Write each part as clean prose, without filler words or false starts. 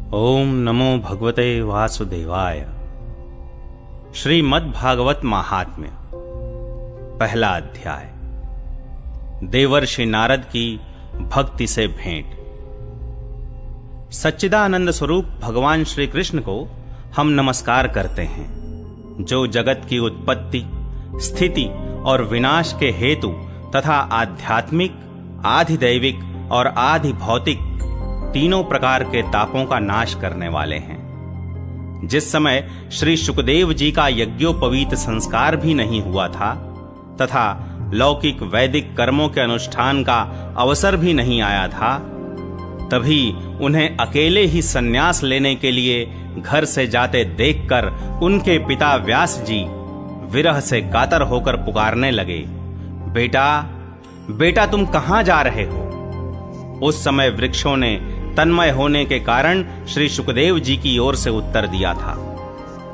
ओम नमो भगवते वासुदेवाय। श्रीमद्भागवत महात्म्य, पहला अध्याय। देवर्षि नारद की भक्ति से भेंट। सच्चिदानंद स्वरूप भगवान श्री कृष्ण को हम नमस्कार करते हैं, जो जगत की उत्पत्ति, स्थिति और विनाश के हेतु तथा आध्यात्मिक, आधिदैविक और आधि भौतिक तीनों प्रकार के तापों का नाश करने वाले हैं। जिस समय श्री शुकदेव जी का यज्ञोपवीत संस्कार भी नहीं हुआ था तथा लौकिक वैदिक कर्मों के अनुष्ठान का अवसर भी नहीं आया था, तभी उन्हें अकेले ही संन्यास लेने के लिए घर से जाते देखकर उनके पिता व्यास जी विरह से कातर होकर पुकारने लगे, बेटा बेटा तुम कहां जा रहे हो? उस समय वृक्षों ने तन्मय होने के कारण श्री शुकदेव जी की ओर से उत्तर दिया था,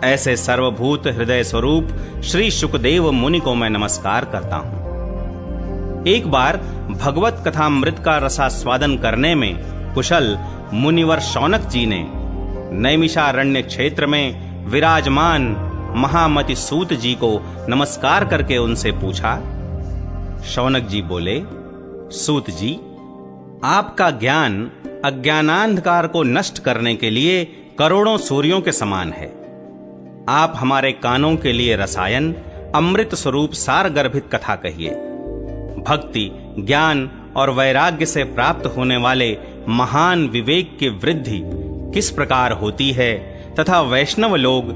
ऐसे सर्वभूत हृदय स्वरूप श्री शुकदेव मुनि को मैं नमस्कार करता हूं। एक बार भगवत कथामृत का रसास्वादन करने में कुशल मुनिवर शौनक जी ने नैमिषारण्य क्षेत्र में विराजमान महामति सूत जी को नमस्कार करके उनसे पूछा। शौनक जी बोले, सूत जी, आपका ज्ञान अज्ञानांधकार को नष्ट करने के लिए करोड़ों सूर्यों के समान है। आप हमारे कानों के लिए रसायन, अमृत स्वरूप सार गर्भित कथा कहिए। भक्ति, ज्ञान और वैराग्य से प्राप्त होने वाले महान विवेक की वृद्धि किस प्रकार होती है तथा वैष्णव लोग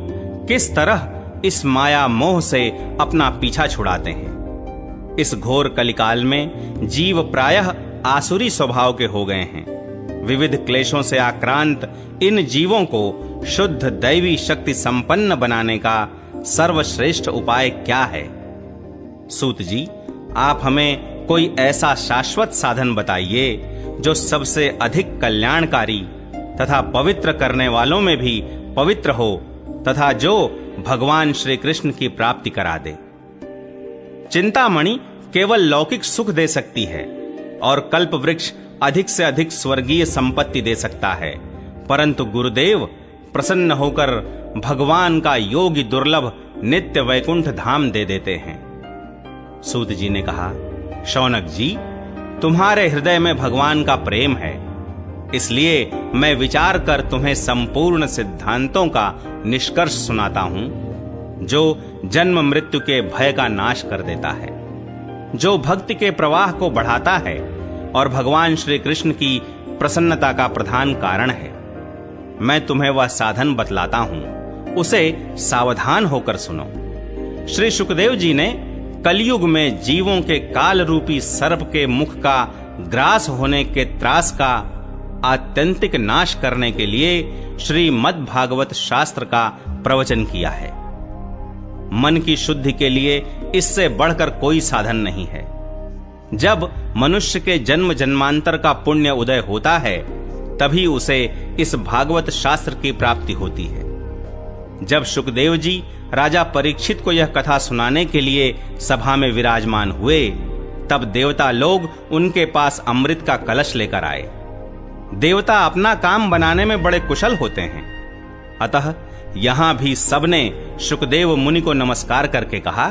किस तरह इस माया मोह से अपना पीछा छुड़ाते हैं। इस घोर कलिकाल में जीव प्रायः आसुरी स्वभाव के हो गए हैं। विविध क्लेशों से आक्रांत इन जीवों को शुद्ध दैवी शक्ति संपन्न बनाने का सर्वश्रेष्ठ उपाय क्या है? सूत जी, आप हमें कोई ऐसा शाश्वत साधन बताइए जो सबसे अधिक कल्याणकारी तथा पवित्र करने वालों में भी पवित्र हो तथा जो भगवान श्री कृष्ण की प्राप्ति करा दे। चिंतामणि केवल लौकिक सुख दे सकती है और कल्प वृक्ष अधिक से अधिक स्वर्गीय संपत्ति दे सकता है, परंतु गुरुदेव प्रसन्न होकर भगवान का योगी दुर्लभ नित्य वैकुंठ धाम दे देते हैं। सूत जी ने कहा, शौनक जी, तुम्हारे हृदय में भगवान का प्रेम है, इसलिए मैं विचार कर तुम्हें संपूर्ण सिद्धांतों का निष्कर्ष सुनाता हूं, जो जन्म मृत्यु के भय का नाश कर देता है, जो भक्ति के प्रवाह को बढ़ाता है और भगवान श्री कृष्ण की प्रसन्नता का प्रधान कारण है। मैं तुम्हें वह साधन बतलाता हूं, उसे सावधान होकर सुनो। श्री शुकदेव जी ने कलयुग में जीवों के काल रूपी सर्प के मुख का ग्रास होने के त्रास का आत्यंतिक नाश करने के लिए श्रीमद्भागवत शास्त्र का प्रवचन किया है। मन की शुद्धि के लिए इससे बढ़कर कोई साधन नहीं है। जब मनुष्य के जन्म जन्मांतर का पुण्य उदय होता है, तभी उसे इस भागवत शास्त्र की प्राप्ति होती है। जब शुकदेव जी राजा परीक्षित को यह कथा सुनाने के लिए सभा में विराजमान हुए, तब देवता लोग उनके पास अमृत का कलश लेकर आए। देवता अपना काम बनाने में बड़े कुशल होते हैं, अतः यहां भी सबने शुकदेव मुनि को नमस्कार करके कहा,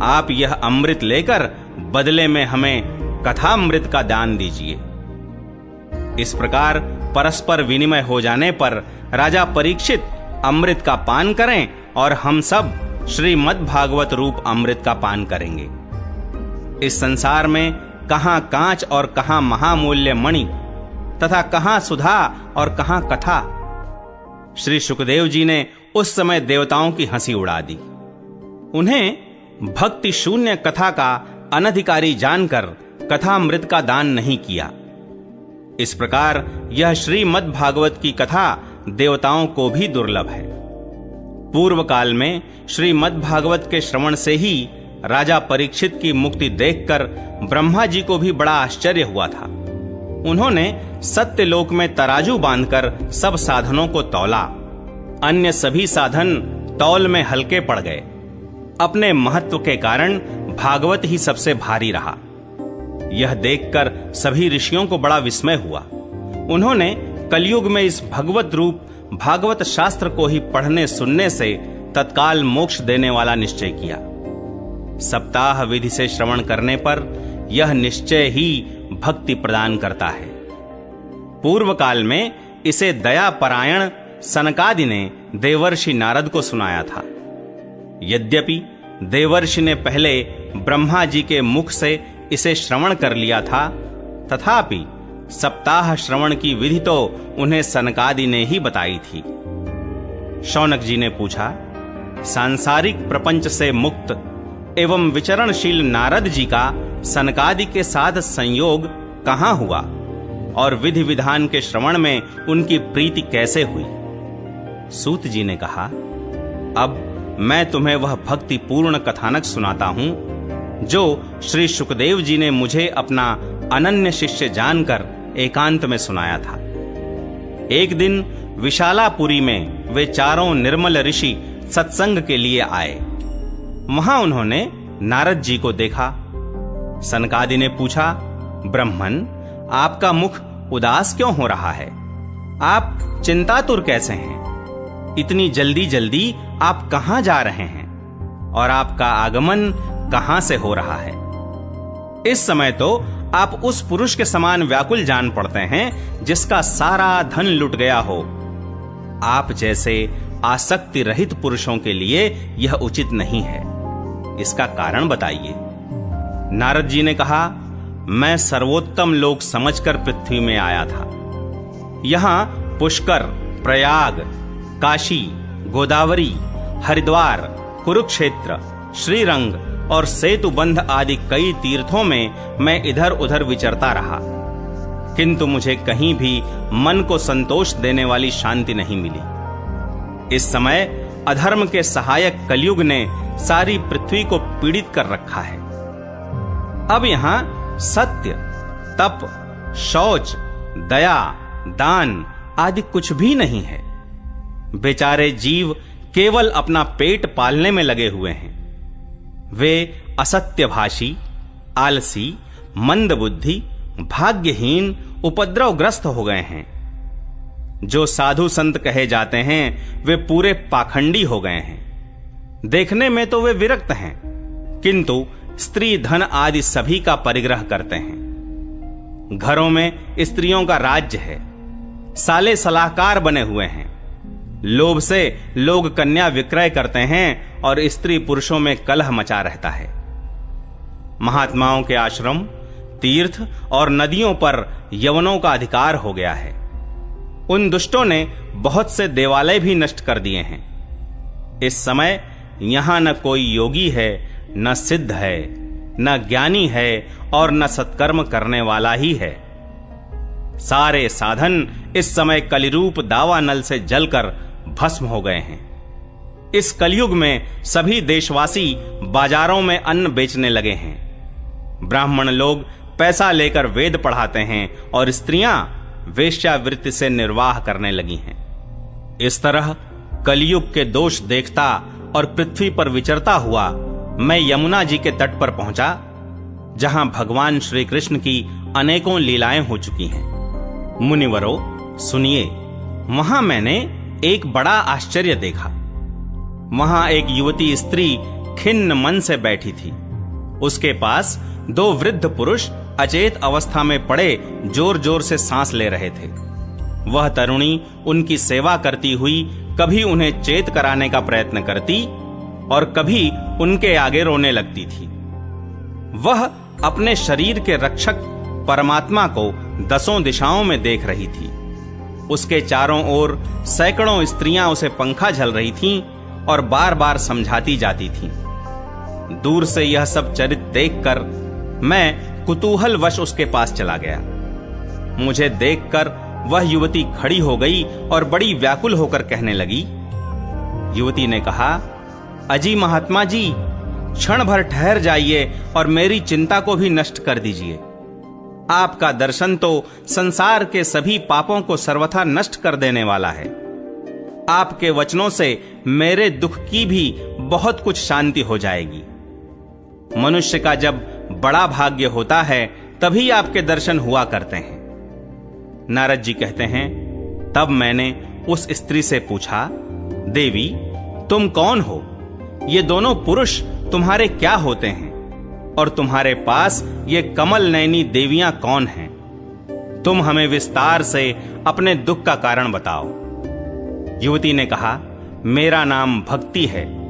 आप यह अमृत लेकर बदले में हमें कथामृत का दान दीजिए। इस प्रकार परस्पर विनिमय हो जाने पर राजा परीक्षित अमृत का पान करें और हम सब श्रीमद्भागवत रूप अमृत का पान करेंगे। इस संसार में कहां कांच और कहां महामूल्य मणि तथा कहां सुधा और कहां कथा। श्री शुकदेव जी ने उस समय देवताओं की हंसी उड़ा दी। उन्हें भक्ति शून्य कथा का अनधिकारी जानकर कथामृत का दान नहीं किया। इस प्रकार यह श्रीमद्भागवत की कथा देवताओं को भी दुर्लभ है। पूर्व काल में श्रीमद्भागवत के श्रवण से ही राजा परीक्षित की मुक्ति देखकर ब्रह्मा जी को भी बड़ा आश्चर्य हुआ था। उन्होंने सत्यलोक में तराजू बांधकर सब साधनों को तौला। अन्य सभी साधन तौल में हल्के पड़ गए। अपने महत्व के कारण भागवत ही सबसे भारी रहा। यह देखकर सभी ऋषियों को बड़ा विस्मय हुआ। उन्होंने कलयुग में इस भगवत रूप भागवत शास्त्र को ही पढ़ने सुनने से तत्काल मोक्ष देने वाला निश्चय किया। सप्ताह विधि से श्रवण करने पर यह निश्चय ही भक्ति प्रदान करता है। पूर्व काल में इसे दया परायण सनकादि ने देवर्षि नारद को सुनाया था। यद्यपि देवर्षि ने पहले ब्रह्मा जी के मुख से इसे श्रवण कर लिया था, तथापि सप्ताह श्रवण की विधि तो उन्हें सनकादि ने ही बताई थी। शौनक जी ने पूछा, सांसारिक प्रपंच से मुक्त एवं विचरणशील नारद जी का सनकादि के साथ संयोग कहां हुआ और विधि विधान के श्रवण में उनकी प्रीति कैसे हुई? सूत जी ने कहा, अब मैं तुम्हें वह भक्ति पूर्ण कथानक सुनाता हूं जो श्री सुखदेव जी ने मुझे अपना अनन्य शिष्य जानकर एकांत में सुनाया था। एक दिन विशालापुरी में वे चारों निर्मल ऋषि सत्संग के लिए आए। वहां उन्होंने नारद जी को देखा। सनकादि ने पूछा, ब्रह्मन, आपका मुख उदास क्यों हो रहा है? आप चिंतातुर कैसे हैं? इतनी जल्दी जल्दी आप कहां जा रहे हैं और आपका आगमन कहां से हो रहा है? इस समय तो आप उस पुरुष के समान व्याकुल जान पड़ते हैं जिसका सारा धन लुट गया हो। आप जैसे आसक्ति रहित पुरुषों के लिए यह उचित नहीं है। इसका कारण बताइए। नारद जी ने कहा, मैं सर्वोत्तम लोक समझकर पृथ्वी में आया था। यहां पुष्कर, प्रयाग, काशी, गोदावरी, हरिद्वार, कुरुक्षेत्र, श्रीरंग और सेतुबंध आदि कई तीर्थों में मैं इधर उधर विचरता रहा, किंतु मुझे कहीं भी मन को संतोष देने वाली शांति नहीं मिली। इस समय अधर्म के सहायक कलयुग ने सारी पृथ्वी को पीड़ित कर रखा है। अब यहां सत्य, तप, शौच, दया, दान आदि कुछ भी नहीं है। बेचारे जीव केवल अपना पेट पालने में लगे हुए हैं। वे असत्यभाषी, आलसी, मंदबुद्धि, भाग्यहीन, उपद्रवग्रस्त हो गए हैं। जो साधु संत कहे जाते हैं वे पूरे पाखंडी हो गए हैं। देखने में तो वे विरक्त हैं, किंतु स्त्री धन आदि सभी का परिग्रह करते हैं। घरों में स्त्रियों का राज्य है। साले सलाहकार बने हुए हैं। लोभ से लोग कन्या विक्रय करते हैं और स्त्री पुरुषों में कलह मचा रहता है। महात्माओं के आश्रम, तीर्थ और नदियों पर यवनों का अधिकार हो गया है। उन दुष्टों ने बहुत से देवालय भी नष्ट कर दिए हैं। इस समय यहां न कोई योगी है, न सिद्ध है, न ज्ञानी है और न सत्कर्म करने वाला ही है। सारे साधन इस समय कलिरूप दावानल से जलकर भस्म हो गए हैं। इस कलयुग में सभी देशवासी बाजारों में अन्न बेचने लगे हैं। ब्राह्मण लोग पैसा लेकर वेद पढ़ाते हैं और स्त्रियां वेश्यावृत्ति से निर्वाह करने लगी हैं। इस तरह कलयुग के दोष देखता और पृथ्वी पर विचरता हुआ मैं यमुना जी के तट पर पहुंचा, जहां भगवान श्री कृष्ण की अनेकों लीलाएं हो चुकी हैं। मुनिवरों, सुनिए, वहां मैंने एक बड़ा आश्चर्य देखा। वहां एक युवती स्त्री खिन्न मन से बैठी थी। उसके पास दो वृद्ध पुरुष अचेत अवस्था में पड़े जोर जोर से सांस ले रहे थे। वह तरुणी उनकी सेवा करती हुई कभी उन्हें चेत कराने का प्रयत्न करती और कभी उनके आगे रोने लगती थी। वह अपने शरीर के रक्षक परमात्मा को दसों दिशाओं में देख रही थी। उसके चारों ओर सैकड़ों स्त्रियां उसे पंखा झल रही थीं और बार बार समझाती जाती थीं। दूर से यह सब चरित्र देखकर मैं कुतूहलवश उसके पास चला गया। मुझे देखकर वह युवती खड़ी हो गई और बड़ी व्याकुल होकर कहने लगी। युवती ने कहा, अजी महात्मा जी, क्षण भर ठहर जाइए और मेरी चिंता को भी नष्ट कर दीजिए। आपका दर्शन तो संसार के सभी पापों को सर्वथा नष्ट कर देने वाला है। आपके वचनों से मेरे दुख की भी बहुत कुछ शांति हो जाएगी। मनुष्य का जब बड़ा भाग्य होता है तभी आपके दर्शन हुआ करते हैं। नारद जी कहते हैं, तब मैंने उस स्त्री से पूछा, देवी तुम कौन हो? ये दोनों पुरुष तुम्हारे क्या होते हैं? और तुम्हारे पास ये कमल नयनी देवियां कौन हैं? तुम हमें विस्तार से अपने दुख का कारण बताओ। युवती ने कहा, मेरा नाम भक्ति है।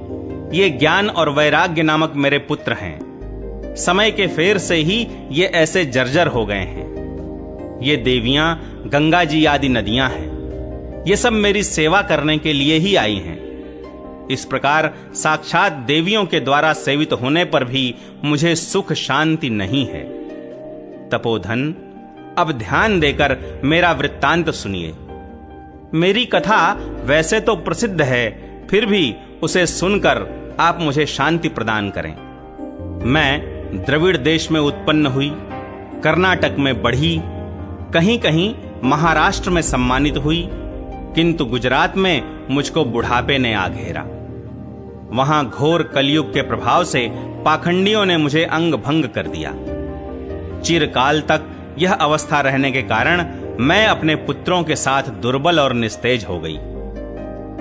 ये ज्ञान और वैराग्य नामक मेरे पुत्र हैं। समय के फेर से ही ये ऐसे जर्जर हो गए हैं। ये देवियां गंगा जी आदि नदियां हैं। ये सब मेरी सेवा करने के लिए ही आई हैं। इस प्रकार साक्षात देवियों के द्वारा सेवित होने पर भी मुझे सुख शांति नहीं है। तपोधन, अब ध्यान देकर मेरा वृत्तांत सुनिए। मेरी कथा वैसे तो प्रसिद्ध है, फिर भी उसे सुनकर आप मुझे शांति प्रदान करें। मैं द्रविड़ देश में उत्पन्न हुई, कर्नाटक में बढ़ी, कहीं कहीं महाराष्ट्र में सम्मानित हुई, किंतु गुजरात में मुझको बुढ़ापे ने आ घेरा। वहां घोर कलयुग के प्रभाव से पाखंडियों ने मुझे अंग भंग कर दिया। चिरकाल तक यह अवस्था रहने के कारण मैं अपने पुत्रों के साथ दुर्बल और निस्तेज हो गई।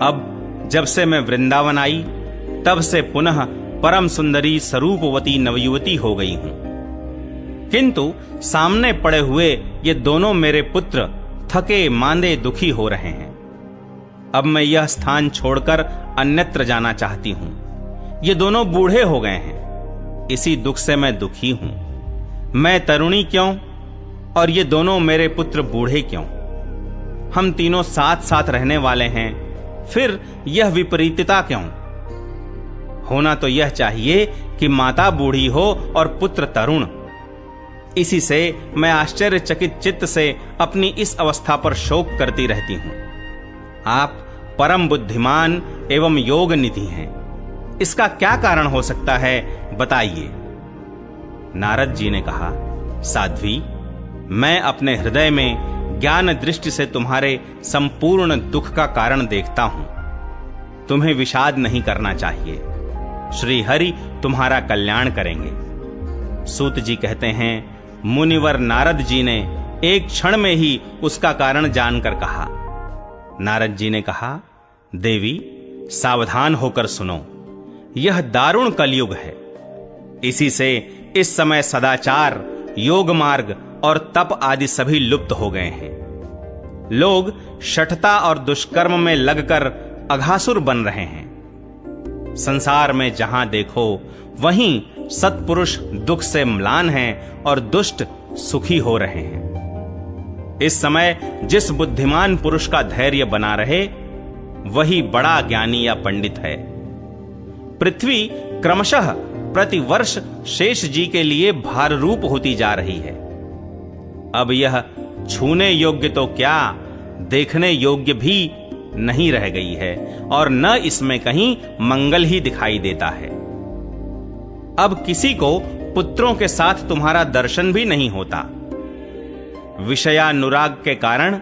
अब जब से मैं वृंदावन आई, तब से पुनः परम सुंदरी स्वरूपवती नवयुवती हो गई हूं। किंतु सामने पड़े हुए ये दोनों मेरे पुत्र थके मांदे दुखी हो रहे हैं। अब मैं यह स्थान छोड़कर अन्यत्र जाना चाहती हूं। ये दोनों बूढ़े हो गए हैं, इसी दुख से मैं दुखी हूं। मैं तरुणी क्यों और ये दोनों मेरे पुत्र बूढ़े क्यों? हम तीनों साथ साथ रहने वाले हैं, फिर यह विपरीतता क्यों? होना तो यह चाहिए कि माता बूढ़ी हो और पुत्र तरुण। इसी से मैं आश्चर्यचकित चित्त से अपनी इस अवस्था पर शोक करती रहती हूं। आप परम बुद्धिमान एवं योग निधि हैं। इसका क्या कारण हो सकता है, बताइए। नारद जी ने कहा, साध्वी, मैं अपने हृदय में ज्ञान दृष्टि से तुम्हारे संपूर्ण दुख का कारण देखता हूं। तुम्हें विषाद नहीं करना चाहिए। श्री हरि तुम्हारा कल्याण करेंगे। सूत जी कहते हैं, मुनिवर नारद जी ने एक क्षण में ही उसका कारण जानकर कहा। नारद जी ने कहा, देवी सावधान होकर सुनो, यह दारुण कलयुग है। इसी से इस समय सदाचार, योग मार्ग और तप आदि सभी लुप्त हो गए हैं। लोग शठता और दुष्कर्म में लगकर अघासुर बन रहे हैं। संसार में जहां देखो वहीं सत्पुरुष दुख से म्लान हैं और दुष्ट सुखी हो रहे हैं। इस समय जिस बुद्धिमान पुरुष का धैर्य बना रहे, वही बड़ा ज्ञानी या पंडित है। पृथ्वी क्रमशः प्रतिवर्ष शेष जी के लिए भार रूप होती जा रही है। अब यह छूने योग्य तो क्या, देखने योग्य भी नहीं रह गई है और न इसमें कहीं मंगल ही दिखाई देता है। अब किसी को पुत्रों के साथ तुम्हारा दर्शन भी नहीं होता। विषयानुराग के कारण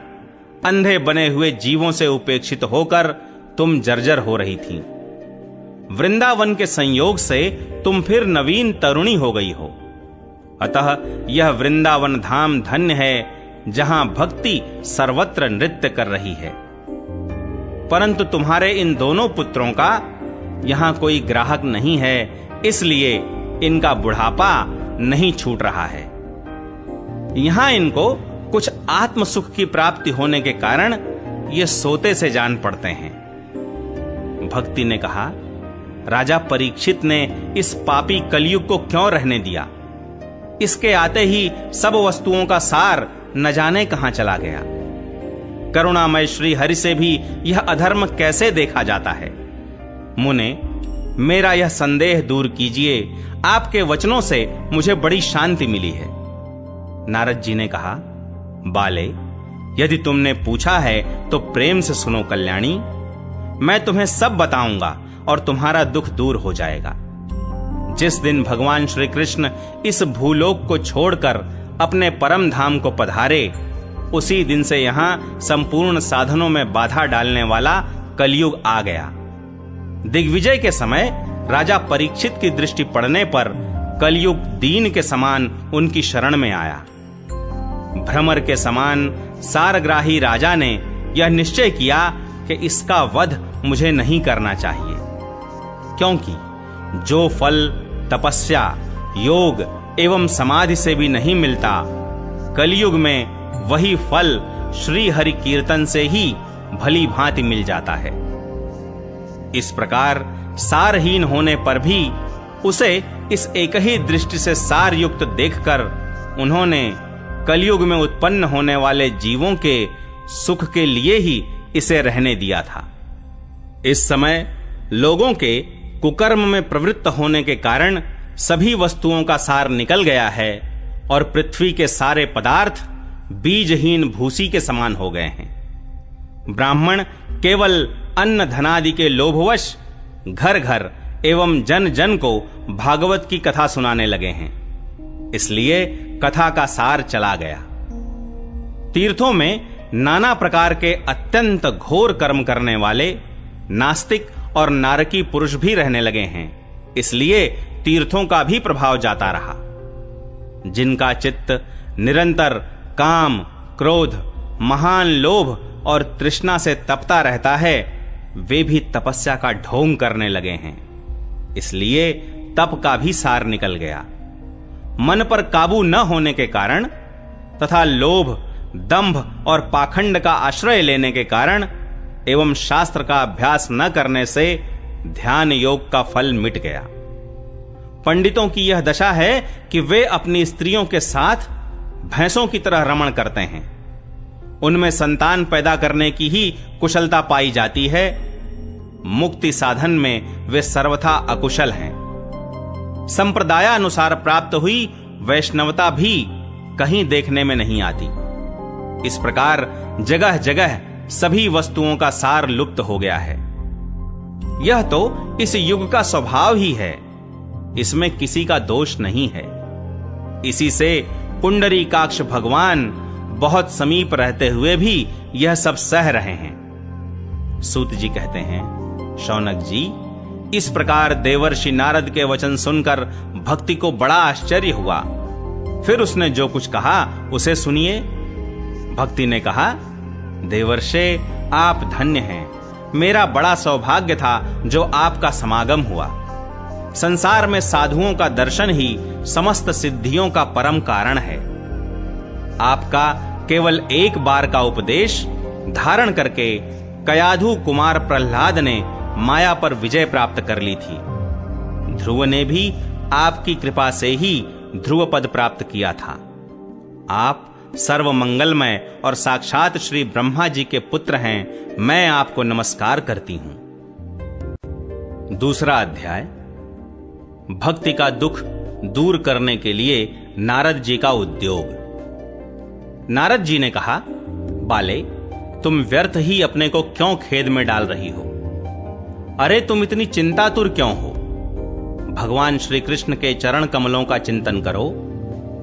अंधे बने हुए जीवों से उपेक्षित होकर तुम जर्जर हो रही थी। वृंदावन के संयोग से तुम फिर नवीन तरुणी हो गई हो। अतः यह वृंदावन धाम धन्य है, जहां भक्ति सर्वत्र नृत्य कर रही है। परंतु तुम्हारे इन दोनों पुत्रों का यहां कोई ग्राहक नहीं है, इसलिए इनका बुढ़ापा नहीं छूट रहा है। यहां इनको कुछ आत्म सुख की प्राप्ति होने के कारण ये सोते से जान पड़ते हैं। भक्ति ने कहा, राजा परीक्षित ने इस पापी कलयुग को क्यों रहने दिया? इसके आते ही सब वस्तुओं का सार न जाने कहां चला गया। करुणामय श्री हरि से भी यह अधर्म कैसे देखा जाता है? मुने, मेरा यह संदेह दूर कीजिए। आपके वचनों से मुझे बड़ी शांति मिली है। नारद जी ने कहा, बाले, यदि तुमने पूछा है तो प्रेम से सुनो कल्याणी। मैं तुम्हें सब बताऊंगा और तुम्हारा दुख दूर हो जाएगा। जिस दिन भगवान श्री कृष्ण इस भूलोक को छोड़कर अपने परम धाम को पधारे, उसी दिन से यहां संपूर्ण साधनों में बाधा डालने वाला कलयुग आ गया। दिग्विजय के समय राजा परीक्षित की दृष्टि पड़ने पर कलयुग दीन के समान उनकी शरण में आया। भ्रमर के समान सारग्राही राजा ने यह निश्चय किया कि इसका वध मुझे नहीं करना चाहिए, क्योंकि जो फल तपस्या, योग एवं समाधि से भी नहीं मिलता, कलयुग में वही फल श्री हरि कीर्तन से ही भली भांति मिल जाता है। इस प्रकार सारहीन होने पर भी उसे इस एक ही दृष्टि से सार युक्त देखकर उन्होंने कलयुग में उत्पन्न होने वाले जीवों के सुख के लिए ही इसे रहने दिया था। इस समय लोगों के कुकर्म में प्रवृत्त होने के कारण सभी वस्तुओं का सार निकल गया है और पृथ्वी के सारे पदार्थ बीजहीन भूसी के समान हो गए हैं। ब्राह्मण केवल अन्न धनादि के लोभवश घर घर एवं जन जन को भागवत की कथा सुनाने लगे हैं, इसलिए कथा का सार चला गया। तीर्थों में नाना प्रकार के अत्यंत घोर कर्म करने वाले नास्तिक और नारकी पुरुष भी रहने लगे हैं, इसलिए तीर्थों का भी प्रभाव जाता रहा। जिनका चित्त निरंतर काम, क्रोध, महान लोभ और तृष्णा से तपता रहता है, वे भी तपस्या का ढोंग करने लगे हैं, इसलिए तप का भी सार निकल गया। मन पर काबू न होने के कारण तथा लोभ, दंभ और पाखंड का आश्रय लेने के कारण एवं शास्त्र का अभ्यास न करने से ध्यान योग का फल मिट गया। पंडितों की यह दशा है कि वे अपनी स्त्रियों के साथ भैंसों की तरह रमण करते हैं। उनमें संतान पैदा करने की ही कुशलता पाई जाती है, मुक्ति साधन में वे सर्वथा अकुशल हैं। संप्रदायानुसार प्राप्त हुई वैष्णवता भी कहीं देखने में नहीं आती। इस प्रकार जगह जगह सभी वस्तुओं का सार लुप्त हो गया है। यह तो इस युग का स्वभाव ही है, इसमें किसी का दोष नहीं है। इसी से पुंडरीकाक्ष भगवान बहुत समीप रहते हुए भी यह सब सह रहे हैं। सूत जी कहते हैं, शौनक जी, इस प्रकार देवर्षि नारद के वचन सुनकर भक्ति को बड़ा आश्चर्य हुआ। फिर उसने जो कुछ कहा उसे सुनिए। भक्ति ने कहा, देवर्षे आप धन्य हैं, मेरा बड़ा सौभाग्य था जो आपका समागम हुआ। संसार में साधुओं का दर्शन ही समस्त सिद्धियों का परम कारण है। आपका केवल एक बार का उपदेश धारण करके कयाधु कुमार प्रहलाद ने माया पर विजय प्राप्त कर ली थी। ध्रुव ने भी आपकी कृपा से ही ध्रुव पद प्राप्त किया था। आप सर्व मंगलमय और साक्षात श्री ब्रह्मा जी के पुत्र हैं। मैं आपको नमस्कार करती हूं। दूसरा अध्याय, भक्ति का दुख दूर करने के लिए नारद जी का उद्योग। नारद जी ने कहा, बाले, तुम व्यर्थ ही अपने को क्यों खेद में डाल रही हो? अरे तुम इतनी चिंतातुर क्यों हो? भगवान श्री कृष्ण के चरण कमलों का चिंतन करो,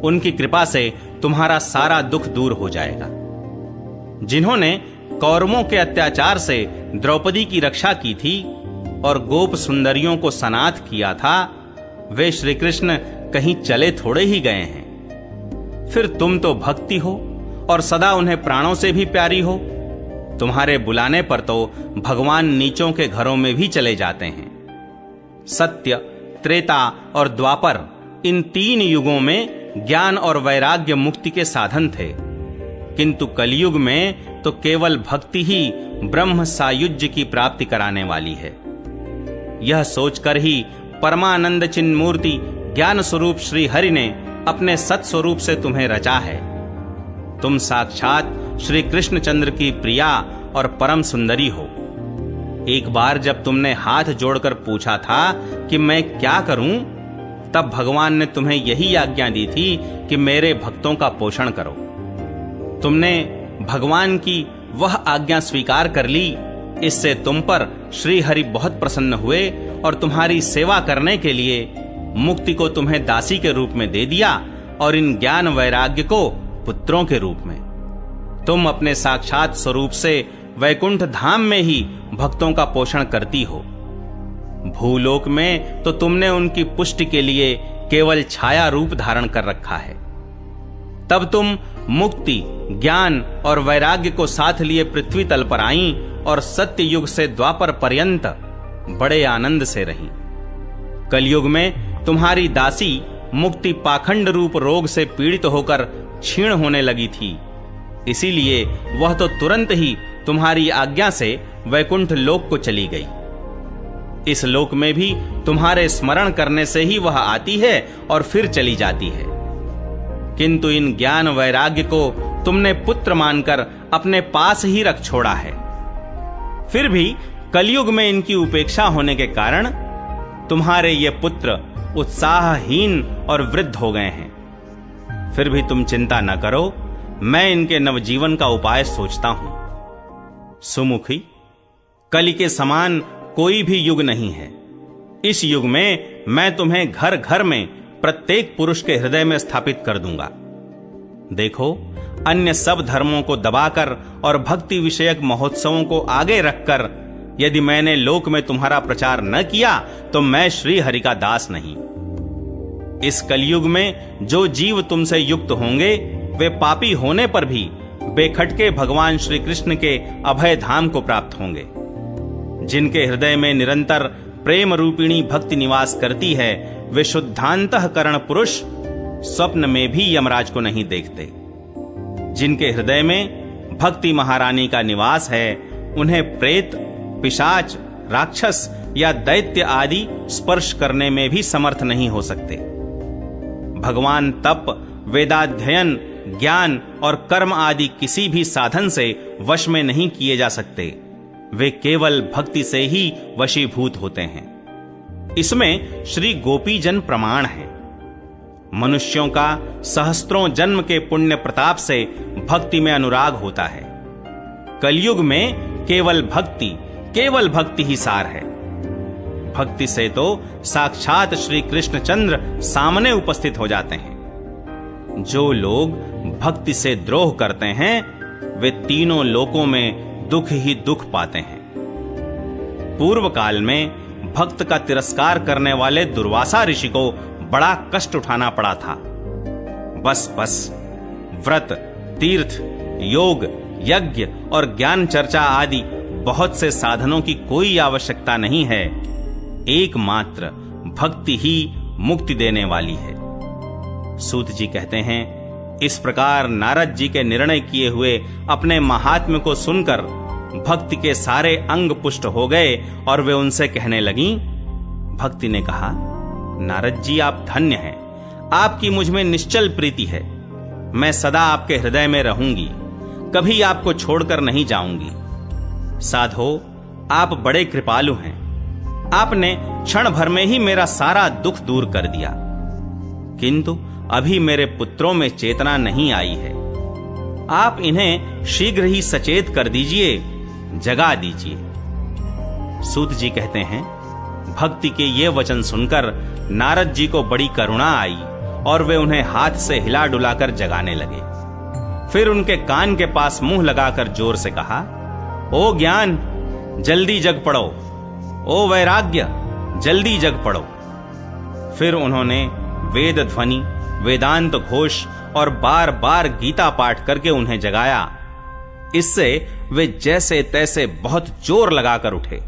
उनकी कृपा से तुम्हारा सारा दुख दूर हो जाएगा। जिन्होंने कौरवों के अत्याचार से द्रौपदी की रक्षा की थी और गोप सुंदरियों को सनाथ किया था, वे श्री कृष्ण कहीं चले थोड़े ही गए हैं। फिर तुम तो भक्ति हो और सदा उन्हें प्राणों से भी प्यारी हो। तुम्हारे बुलाने पर तो भगवान नीचों के घरों में भी चले जाते हैं। सत्य, त्रेता और द्वापर, इन 3 युगों में ज्ञान और वैराग्य मुक्ति के साधन थे, किंतु कलयुग में तो केवल भक्ति ही ब्रह्म सायुज्य की प्राप्ति कराने वाली है। यह सोचकर ही परमानंद चिन्मूर्ति ज्ञान स्वरूप श्री हरि ने अपने सत स्वरूप से तुम्हें रचा है। तुम साक्षात श्री कृष्णचंद्र की प्रिया और परम सुंदरी हो। एक बार जब तुमने हाथ जोड़कर पूछा था कि मैं क्या करूं, तब भगवान ने तुम्हें यही आज्ञा दी थी कि मेरे भक्तों का पोषण करो। तुमने भगवान की वह आज्ञा स्वीकार कर ली। इससे तुम पर श्री हरि बहुत प्रसन्न हुए और तुम्हारी सेवा करने के लिए मुक्ति को तुम्हें दासी के रूप में दे दिया और इन ज्ञान वैराग्य को पुत्रों के रूप में। तुम अपने साक्षात स्वरूप से वैकुंठ धाम में ही भक्तों का पोषण करती हो। भूलोक में तो तुमने उनकी पुष्टि के लिए केवल छाया रूप धारण कर रखा है। तब तुम मुक्ति, ज्ञान और वैराग्य को साथ लिए पृथ्वी तल पर आईं और सत्य युग से द्वापर पर्यंत बड़े आनंद से रहीं। कलयुग में तुम्हारी दासी मुक्ति पाखंड रूप रोग से पीड़ित होकर क्षीण होने लगी थी, इसीलिए वह तो तुरंत ही तुम्हारी आज्ञा से वैकुंठ लोक को चली गई। इस लोक में भी तुम्हारे स्मरण करने से ही वह आती है और फिर चली जाती है, किंतु इन ज्ञान वैराग्य को तुमने पुत्र मानकर अपने पास ही रख छोड़ा है। फिर भी कलयुग में इनकी उपेक्षा होने के कारण तुम्हारे ये पुत्र उत्साहहीन और वृद्ध हो गए हैं। फिर भी तुम चिंता न करो, मैं इनके नवजीवन का उपाय सोचता हूं। सुमुखी, कलि के समान कोई भी युग नहीं है। इस युग में मैं तुम्हें घर घर में प्रत्येक पुरुष के हृदय में स्थापित कर दूंगा। देखो, अन्य सब धर्मों को दबाकर और भक्ति विषयक महोत्सवों को आगे रखकर यदि मैंने लोक में तुम्हारा प्रचार न किया तो मैं श्री हरि का दास नहीं। इस कलयुग में जो जीव तुमसे युक्त होंगे वे पापी होने पर भी बेखटके भगवान श्री कृष्ण के अभय धाम को प्राप्त होंगे। जिनके हृदय में निरंतर प्रेम रूपिणी भक्ति निवास करती है, वे शुद्धांतःकरण पुरुष स्वप्न में भी यमराज को नहीं देखते। जिनके हृदय में भक्ति महारानी का निवास है, उन्हें प्रेत, पिशाच, राक्षस या दैत्य आदि स्पर्श करने में भी समर्थ नहीं हो सकते। भगवान तप, वेदाध्ययन, ज्ञान और कर्म आदि किसी भी साधन से वश में नहीं किए जा सकते। वे केवल भक्ति से ही वशीभूत होते हैं। इसमें श्री गोपीजन प्रमाण है। मनुष्यों का सहस्त्रों जन्म के पुण्य प्रताप से भक्ति में अनुराग होता है। कलयुग में केवल भक्ति ही सार है। भक्ति से तो साक्षात श्री कृष्णचंद्र सामने उपस्थित हो जाते हैं। जो लोग भक्ति से द्रोह करते हैं वे तीनों लोकों में दुख ही दुख पाते हैं। पूर्व काल में भक्त का तिरस्कार करने वाले दुर्वासा ऋषि को बड़ा कष्ट उठाना पड़ा था। बस व्रत, तीर्थ, योग, यज्ञ और ज्ञान चर्चा आदि बहुत से साधनों की कोई आवश्यकता नहीं है। एकमात्र भक्ति ही मुक्ति देने वाली है। सूत जी कहते हैं, इस प्रकार नारद जी के निर्णय किए हुए अपने महात्म्य को सुनकर भक्ति के सारे अंग पुष्ट हो गए और वे उनसे कहने लगीं। भक्ति ने कहा, नारद जी आप धन्य हैं, आपकी मुझ में निश्चल प्रीति है। मैं सदा आपके हृदय में रहूंगी, कभी आपको छोड़कर नहीं जाऊंगी। साधो, आप बड़े कृपालु हैं। आपने क्षण भर में ही मेरा सारा दुख दूर कर दिया, किंतु अभी मेरे पुत्रों में चेतना नहीं आई है। आप इन्हें शीघ्र ही सचेत कर दीजिए, जगा दीजिए। सूत जी कहते हैं, भक्ति के ये वचन सुनकर नारद जी को बड़ी करुणा आई और वे उन्हें हाथ से हिला डुलाकर जगाने लगे। फिर उनके कान के पास मुंह लगाकर जोर से कहा, ओ ज्ञान, जल्दी जग पड़ो। ओ वैराग्य, जल्दी जग पड़ो। फिर उन्होंने वेद ध्वनि, वेदांत घोष और बार बार गीता पाठ करके उन्हें जगाया। इससे वे जैसे तैसे बहुत जोर लगाकर उठे,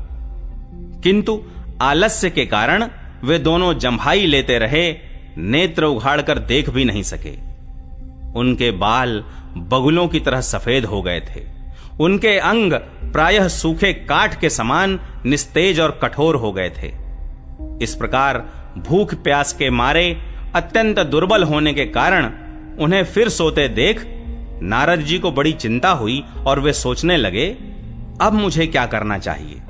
किंतु आलस्य के कारण वे दोनों जम्भाई लेते रहे, नेत्र उघाड़कर देख भी नहीं सके। उनके बाल बगुलों की तरह सफेद हो गए थे। उनके अंग प्रायः सूखे काठ के समान निस्तेज और कठोर हो गए थे। इस प्रकार भूख प्यास के मारे अत्यंत दुर्बल होने के कारण उन्हें फिर सोते देख नारद जी को बड़ी चिंता हुई और वे सोचने लगे, अब मुझे क्या करना चाहिए।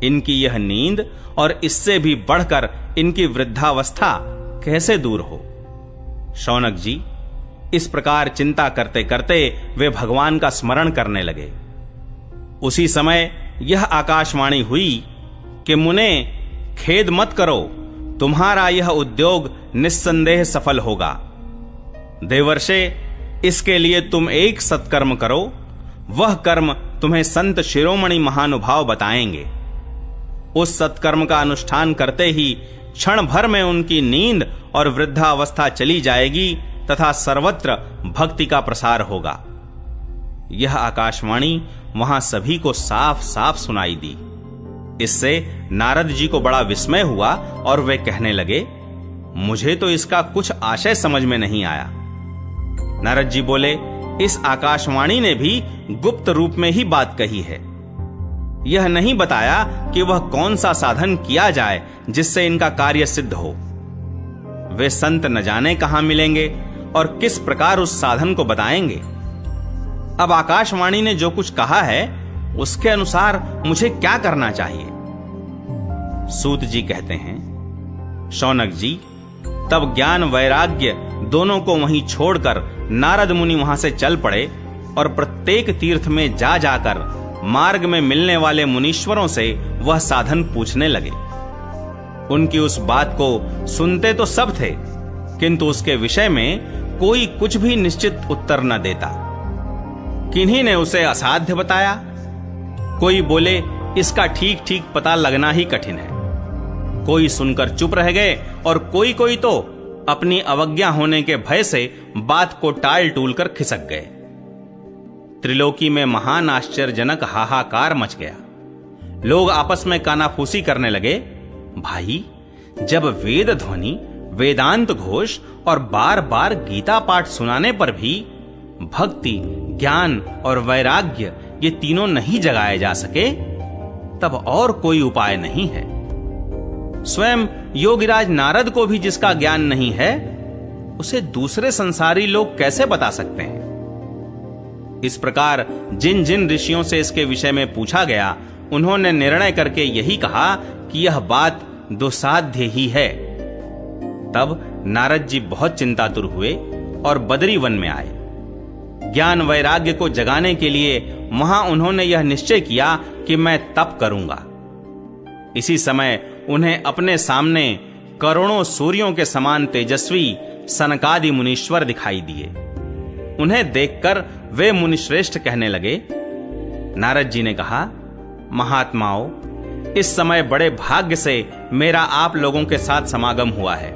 इनकी यह नींद और इससे भी बढ़कर इनकी वृद्धावस्था कैसे दूर हो। शौनक जी, इस प्रकार चिंता करते करते वे भगवान का स्मरण करने लगे। उसी समय यह आकाशवाणी हुई कि मुने, खेद मत करो, तुम्हारा यह उद्योग निस्संदेह सफल होगा। देवर्षे, इसके लिए तुम एक सत्कर्म करो, वह कर्म तुम्हें संत शिरोमणि महानुभाव बताएंगे। उस सत्कर्म का अनुष्ठान करते ही क्षण भर में उनकी नींद और वृद्धावस्था चली जाएगी। तथा सर्वत्र भक्ति का प्रसार होगा। यह आकाशवाणी वहां सभी को साफ साफ सुनाई दी। इससे नारद जी को बड़ा विस्मय हुआ और वे कहने लगे, मुझे तो इसका कुछ आशय समझ में नहीं आया। नारद जी बोले, इस आकाशवाणी ने भी गुप्त रूप में ही बात कही है। यह नहीं बताया कि वह कौन सा साधन किया जाए जिससे इनका कार्य सिद्ध हो। वे संत न जाने कहां मिलेंगे और किस प्रकार उस साधन को बताएंगे। अब आकाशवाणी ने जो कुछ कहा है उसके अनुसार मुझे क्या करना चाहिए? सूत जी कहते हैं, शौनक जी, तब ज्ञान वैराग्य दोनों को वहीं छोड़कर नारद मुनि वहां से चल पड़े और प्रत्येक तीर्थ में जा जाकर मार्ग में मिलने वाले मुनीश्वरों से वह साधन पूछने लगे। उनकी उस बात को सुनते तो सब थे, किंतु उसके विषय में कोई कुछ भी निश्चित उत्तर न देता। किन्हीं ने उसे असाध्य बताया, कोई बोले इसका ठीक ठीक पता लगना ही कठिन है। कोई सुनकर चुप रह गए और कोई तो अपनी अवज्ञा होने के भय से बात को टाल टूल कर खिसक गए। त्रिलोकी में महान आश्चर्यजनक हाहाकार मच गया। लोग आपस में कानाफूसी करने लगे, भाई, जब वेद ध्वनि, वेदांत घोष और बार बार गीता पाठ सुनाने पर भी भक्ति, ज्ञान और वैराग्य ये तीनों नहीं जगाए जा सके, तब और कोई उपाय नहीं है। स्वयं योगीराज नारद को भी जिसका ज्ञान नहीं है, उसे दूसरे संसारी लोग कैसे बता सकते हैं? इस प्रकार जिन जिन ऋषियों से इसके विषय में पूछा गया, उन्होंने निर्णय करके यही कहा कि यह बात दुसाध्य ही है। तब नारद जी बहुत चिंतातुर हुए और बदरी वन में आए। ज्ञान वैराग्य को जगाने के लिए वहां उन्होंने यह निश्चय किया कि मैं तप करूंगा। इसी समय उन्हें अपने सामने करोड़ों सूर्यों के समान तेजस्वी सनकादि मुनीश्वर दिखाई दिए। उन्हें देखकर वे मुनिश्रेष्ठ कहने लगे। नारद जी ने कहा, महात्माओं, इस समय बड़े भाग्य से मेरा आप लोगों के साथ समागम हुआ है।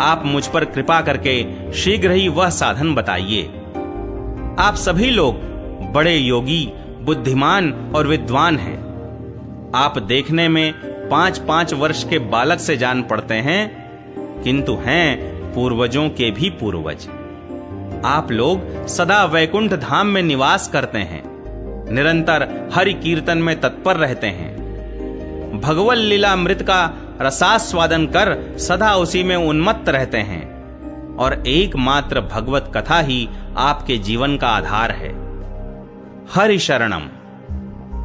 आप मुझ पर कृपा करके शीघ्र ही वह साधन बताइए। आप सभी लोग बड़े योगी, बुद्धिमान और विद्वान हैं। आप देखने में 5-5 वर्ष के बालक से जान पड़ते हैं, किंतु हैं पूर्वजों के भी पूर्वज। आप लोग सदा वैकुंठ धाम में निवास करते हैं, निरंतर हरि कीर्तन में तत्पर रहते हैं, भगवत लीलामृत का रसास्वादन कर सदा उसी में उन्मत्त रहते हैं, और एकमात्र भगवत कथा ही आपके जीवन का आधार है। हरि शरणम,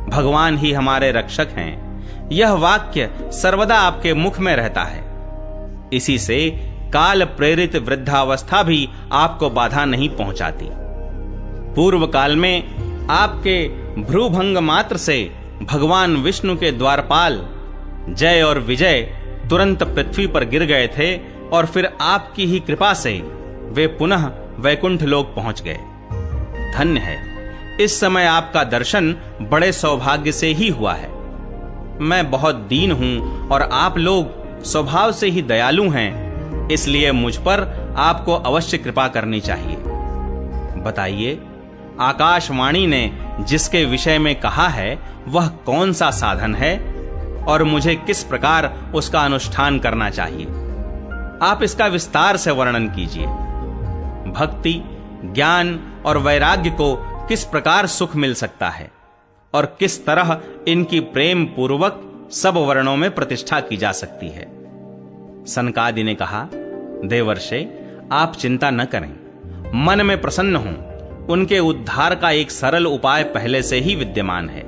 भगवान ही हमारे रक्षक हैं, यह वाक्य सर्वदा आपके मुख में रहता है। इसी से काल प्रेरित वृद्धावस्था भी आपको बाधा नहीं पहुंचाती। पूर्व काल में आपके भ्रूभंग मात्र से भगवान विष्णु के द्वारपाल जय और विजय तुरंत पृथ्वी पर गिर गए थे, और फिर आपकी ही कृपा से वे पुनः वैकुंठ लोक पहुंच गए। धन्य है, इस समय आपका दर्शन बड़े सौभाग्य से ही हुआ है। मैं बहुत दीन हूं और आप लोग स्वभाव से ही दयालु हैं, इसलिए मुझ पर आपको अवश्य कृपा करनी चाहिए। बताइए, आकाशवाणी ने जिसके विषय में कहा है वह कौन सा साधन है और मुझे किस प्रकार उसका अनुष्ठान करना चाहिए? आप इसका विस्तार से वर्णन कीजिए। भक्ति, ज्ञान और वैराग्य को किस प्रकार सुख मिल सकता है और किस तरह इनकी प्रेम पूर्वक सब वर्णों में प्रतिष्ठा की जा सकती है? सनकादि ने कहा, देवर्षे, आप चिंता न करें, मन में प्रसन्न हों। उनके उद्धार का एक सरल उपाय पहले से ही विद्यमान है।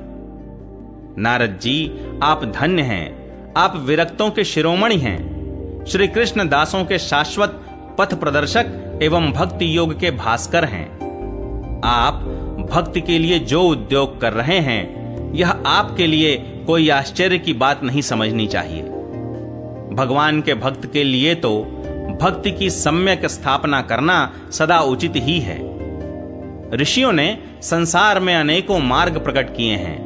नारद जी, आप धन्य हैं, आप विरक्तों के शिरोमणि हैं, श्री कृष्ण दासों के शाश्वत पथ प्रदर्शक एवं भक्ति योग के भास्कर हैं। आप भक्ति के लिए जो उद्योग कर रहे हैं, यह आपके लिए कोई आश्चर्य की बात नहीं समझनी चाहिए। भगवान के भक्त के लिए तो भक्ति की सम्यक स्थापना करना सदा उचित ही है। ऋषियों ने संसार में अनेकों मार्ग प्रकट किए हैं,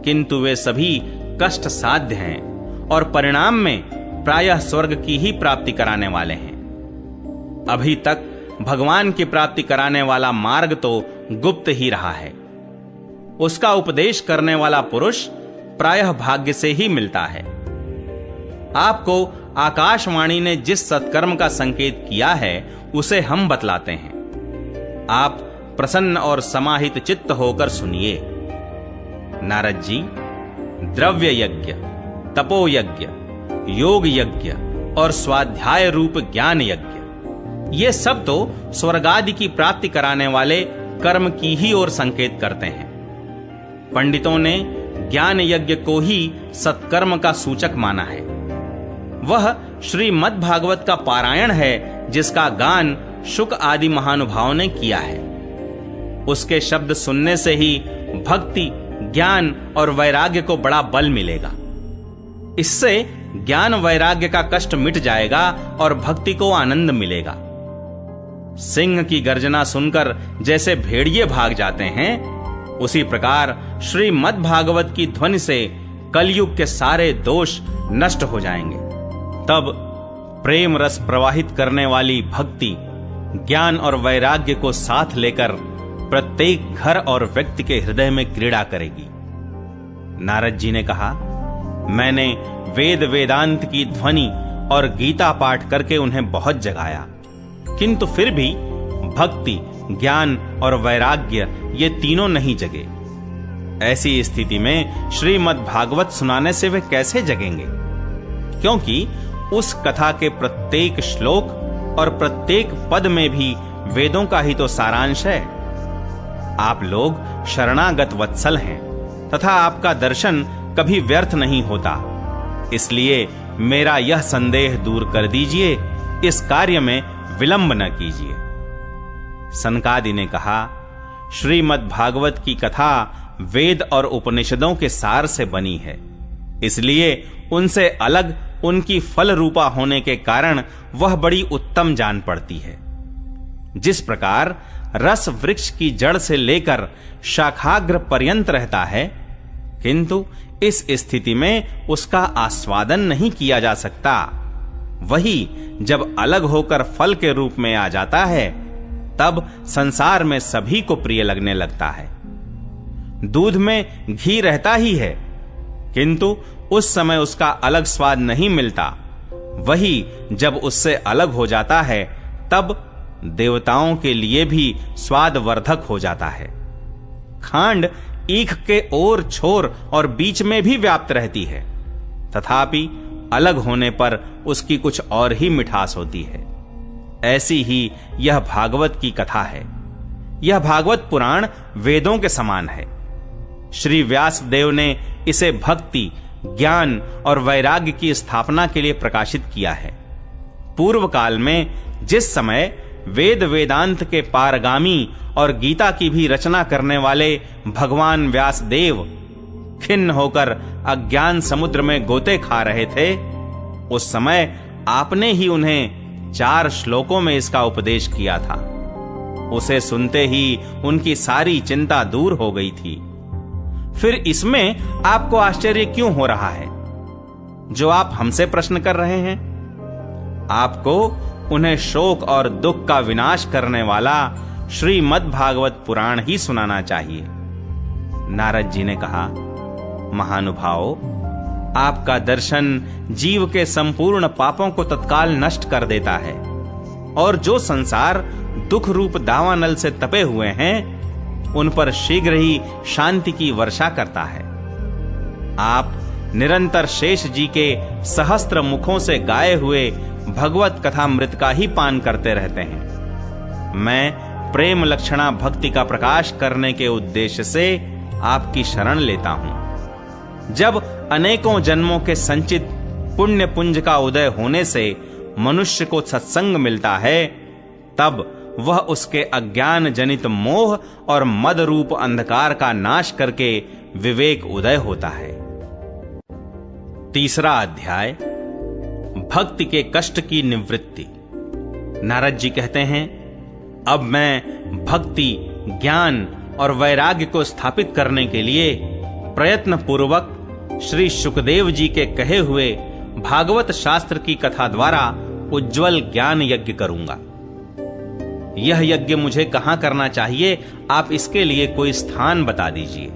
किंतु वे सभी कष्ट साध्य हैं और परिणाम में प्रायः स्वर्ग की ही प्राप्ति कराने वाले हैं। अभी तक भगवान की प्राप्ति कराने वाला मार्ग तो गुप्त ही रहा है। उसका उपदेश करने वाला पुरुष प्रायः भाग्य से ही मिलता है। आपको आकाशवाणी ने जिस सत्कर्म का संकेत किया है उसे हम बतलाते हैं। आप प्रसन्न और समाहित चित्त होकर सुनिए। नारद जी, द्रव्य यज्ञ, तपो यज्ञ, योग यज्ञ और स्वाध्याय रूप ज्ञान यज्ञ, ये सब तो स्वर्गादि की प्राप्ति कराने वाले कर्म की ही ओर संकेत करते हैं। पंडितों ने ज्ञान यज्ञ को ही सत्कर्म का सूचक माना है। वह श्रीमद् भागवत का पारायण है जिसका गान शुक आदि महानुभावों ने किया है। उसके शब्द सुनने से ही भक्ति, ज्ञान और वैराग्य को बड़ा बल मिलेगा। इससे ज्ञान वैराग्य का कष्ट मिट जाएगा और भक्ति को आनंद मिलेगा। सिंह की गर्जना सुनकर जैसे भेड़िए भाग जाते हैं, उसी प्रकार श्रीमद् भागवत की ध्वनि से कलयुग के सारे दोष नष्ट हो जाएंगे। तब प्रेम रस प्रवाहित करने वाली भक्ति, ज्ञान और वैराग्य को साथ लेकर प्रत्येक घर और व्यक्ति के हृदय में क्रीड़ा करेगी। नारद जी ने कहा, मैंने वेद वेदांत की ध्वनि और गीता पाठ करके उन्हें बहुत जगाया, किंतु फिर भी भक्ति, ज्ञान और वैराग्य ये तीनों नहीं जगे। ऐसी स्थिति में श्रीमद् भागवत सुनाने से वे कैसे जगेंगे? क्योंकि उस कथा के प्रत्येक श्लोक और प्रत्येक पद में भी वेदों का ही तो सारांश है। आप लोग शरणागत वत्सल हैं तथा आपका दर्शन कभी व्यर्थ नहीं होता। इसलिए मेरा यह संदेह दूर कर दीजिए, इस कार्य में विलंब न कीजिए। सनकादि ने कहा, श्रीमद् भागवत की कथा वेद और उपनिषदों के सार से बनी है, इसलिए उनसे अलग उनकी फल रूपा होने के कारण वह बड़ी उत्तम जान पड़ती है। जिस प्रकार रस वृक्ष की जड़ से लेकर शाखाग्र पर्यंत रहता है, किंतु इस स्थिति में उसका आस्वादन नहीं किया जा सकता, वही जब अलग होकर फल के रूप में आ जाता है, तब संसार में सभी को प्रिय लगने लगता है। दूध में घी रहता ही है, किंतु उस समय उसका अलग स्वाद नहीं मिलता, वही जब उससे अलग हो जाता है, तब देवताओं के लिए भी स्वादवर्धक हो जाता है। खांड ईख के ओर छोर और बीच में भी व्याप्त रहती है, तथापि अलग होने पर उसकी कुछ और ही मिठास होती है। ऐसी ही यह भागवत की कथा है। यह भागवत पुराण वेदों के समान है। श्री व्यास देव ने इसे भक्ति, ज्ञान और वैराग्य की स्थापना के लिए प्रकाशित किया है। पूर्व काल में जिस समय वेद वेदांत के पारगामी और गीता की भी रचना करने वाले भगवान व्यास देव खिन्न होकर अज्ञान समुद्र में गोते खा रहे थे, उस समय आपने ही उन्हें 4 श्लोकों में इसका उपदेश किया था। उसे सुनते ही उनकी सारी चिंता दूर हो गई थी। फिर इसमें आपको आश्चर्य क्यों हो रहा है, जो आप हमसे प्रश्न कर रहे हैं? आपको उन्हें शोक और दुख का विनाश करने वाला श्रीमद् भागवत पुराण ही सुनाना चाहिए। नारद जी ने कहा, महानुभाव, आपका दर्शन जीव के संपूर्ण पापों को तत्काल नष्ट कर देता है, और जो संसार दुख रूप दावानल से तपे हुए हैं, उन पर शीघ्र ही शांति की वर्षा करता है। आप निरंतर शेष जी के सहस्त्र मुखों से गाए हुए भगवत कथामृत का ही पान करते रहते हैं। मैं प्रेम लक्षणा भक्ति का प्रकाश करने के उद्देश्य से आपकी शरण लेता हूं। जब अनेकों जन्मों के संचित पुण्य पुंज का उदय होने से मनुष्य को सत्संग मिलता है, तब वह उसके अज्ञान जनित मोह और मद रूप अंधकार का नाश करके विवेक उदय होता है। 3 अध्याय, भक्ति के कष्ट की निवृत्ति। नारद जी कहते हैं, अब मैं भक्ति, ज्ञान और वैराग्य को स्थापित करने के लिए प्रयत्न पूर्वक श्री शुकदेव जी के कहे हुए भागवत शास्त्र की कथा द्वारा उज्जवल ज्ञान यज्ञ करूंगा। यह यज्ञ मुझे कहां करना चाहिए, आप इसके लिए कोई स्थान बता दीजिए।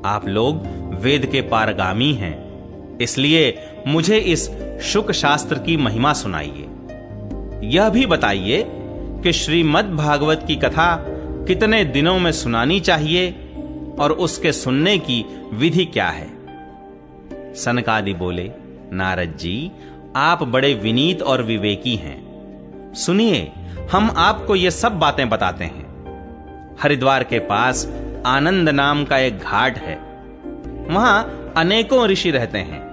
आप लोग वेद के पारगामी हैं, इसलिए मुझे इस शुक शास्त्र की महिमा सुनाइए। यह भी बताइए कि श्रीमद् भागवत की कथा कितने दिनों में सुनानी चाहिए और उसके सुनने की विधि क्या है। सनकादि बोले, नारद जी, आप बड़े विनीत और विवेकी हैं। सुनिए, हम आपको ये सब बातें बताते हैं। हरिद्वार के पास आनंद नाम का एक घाट है। वहां अनेकों ऋषि रहते हैं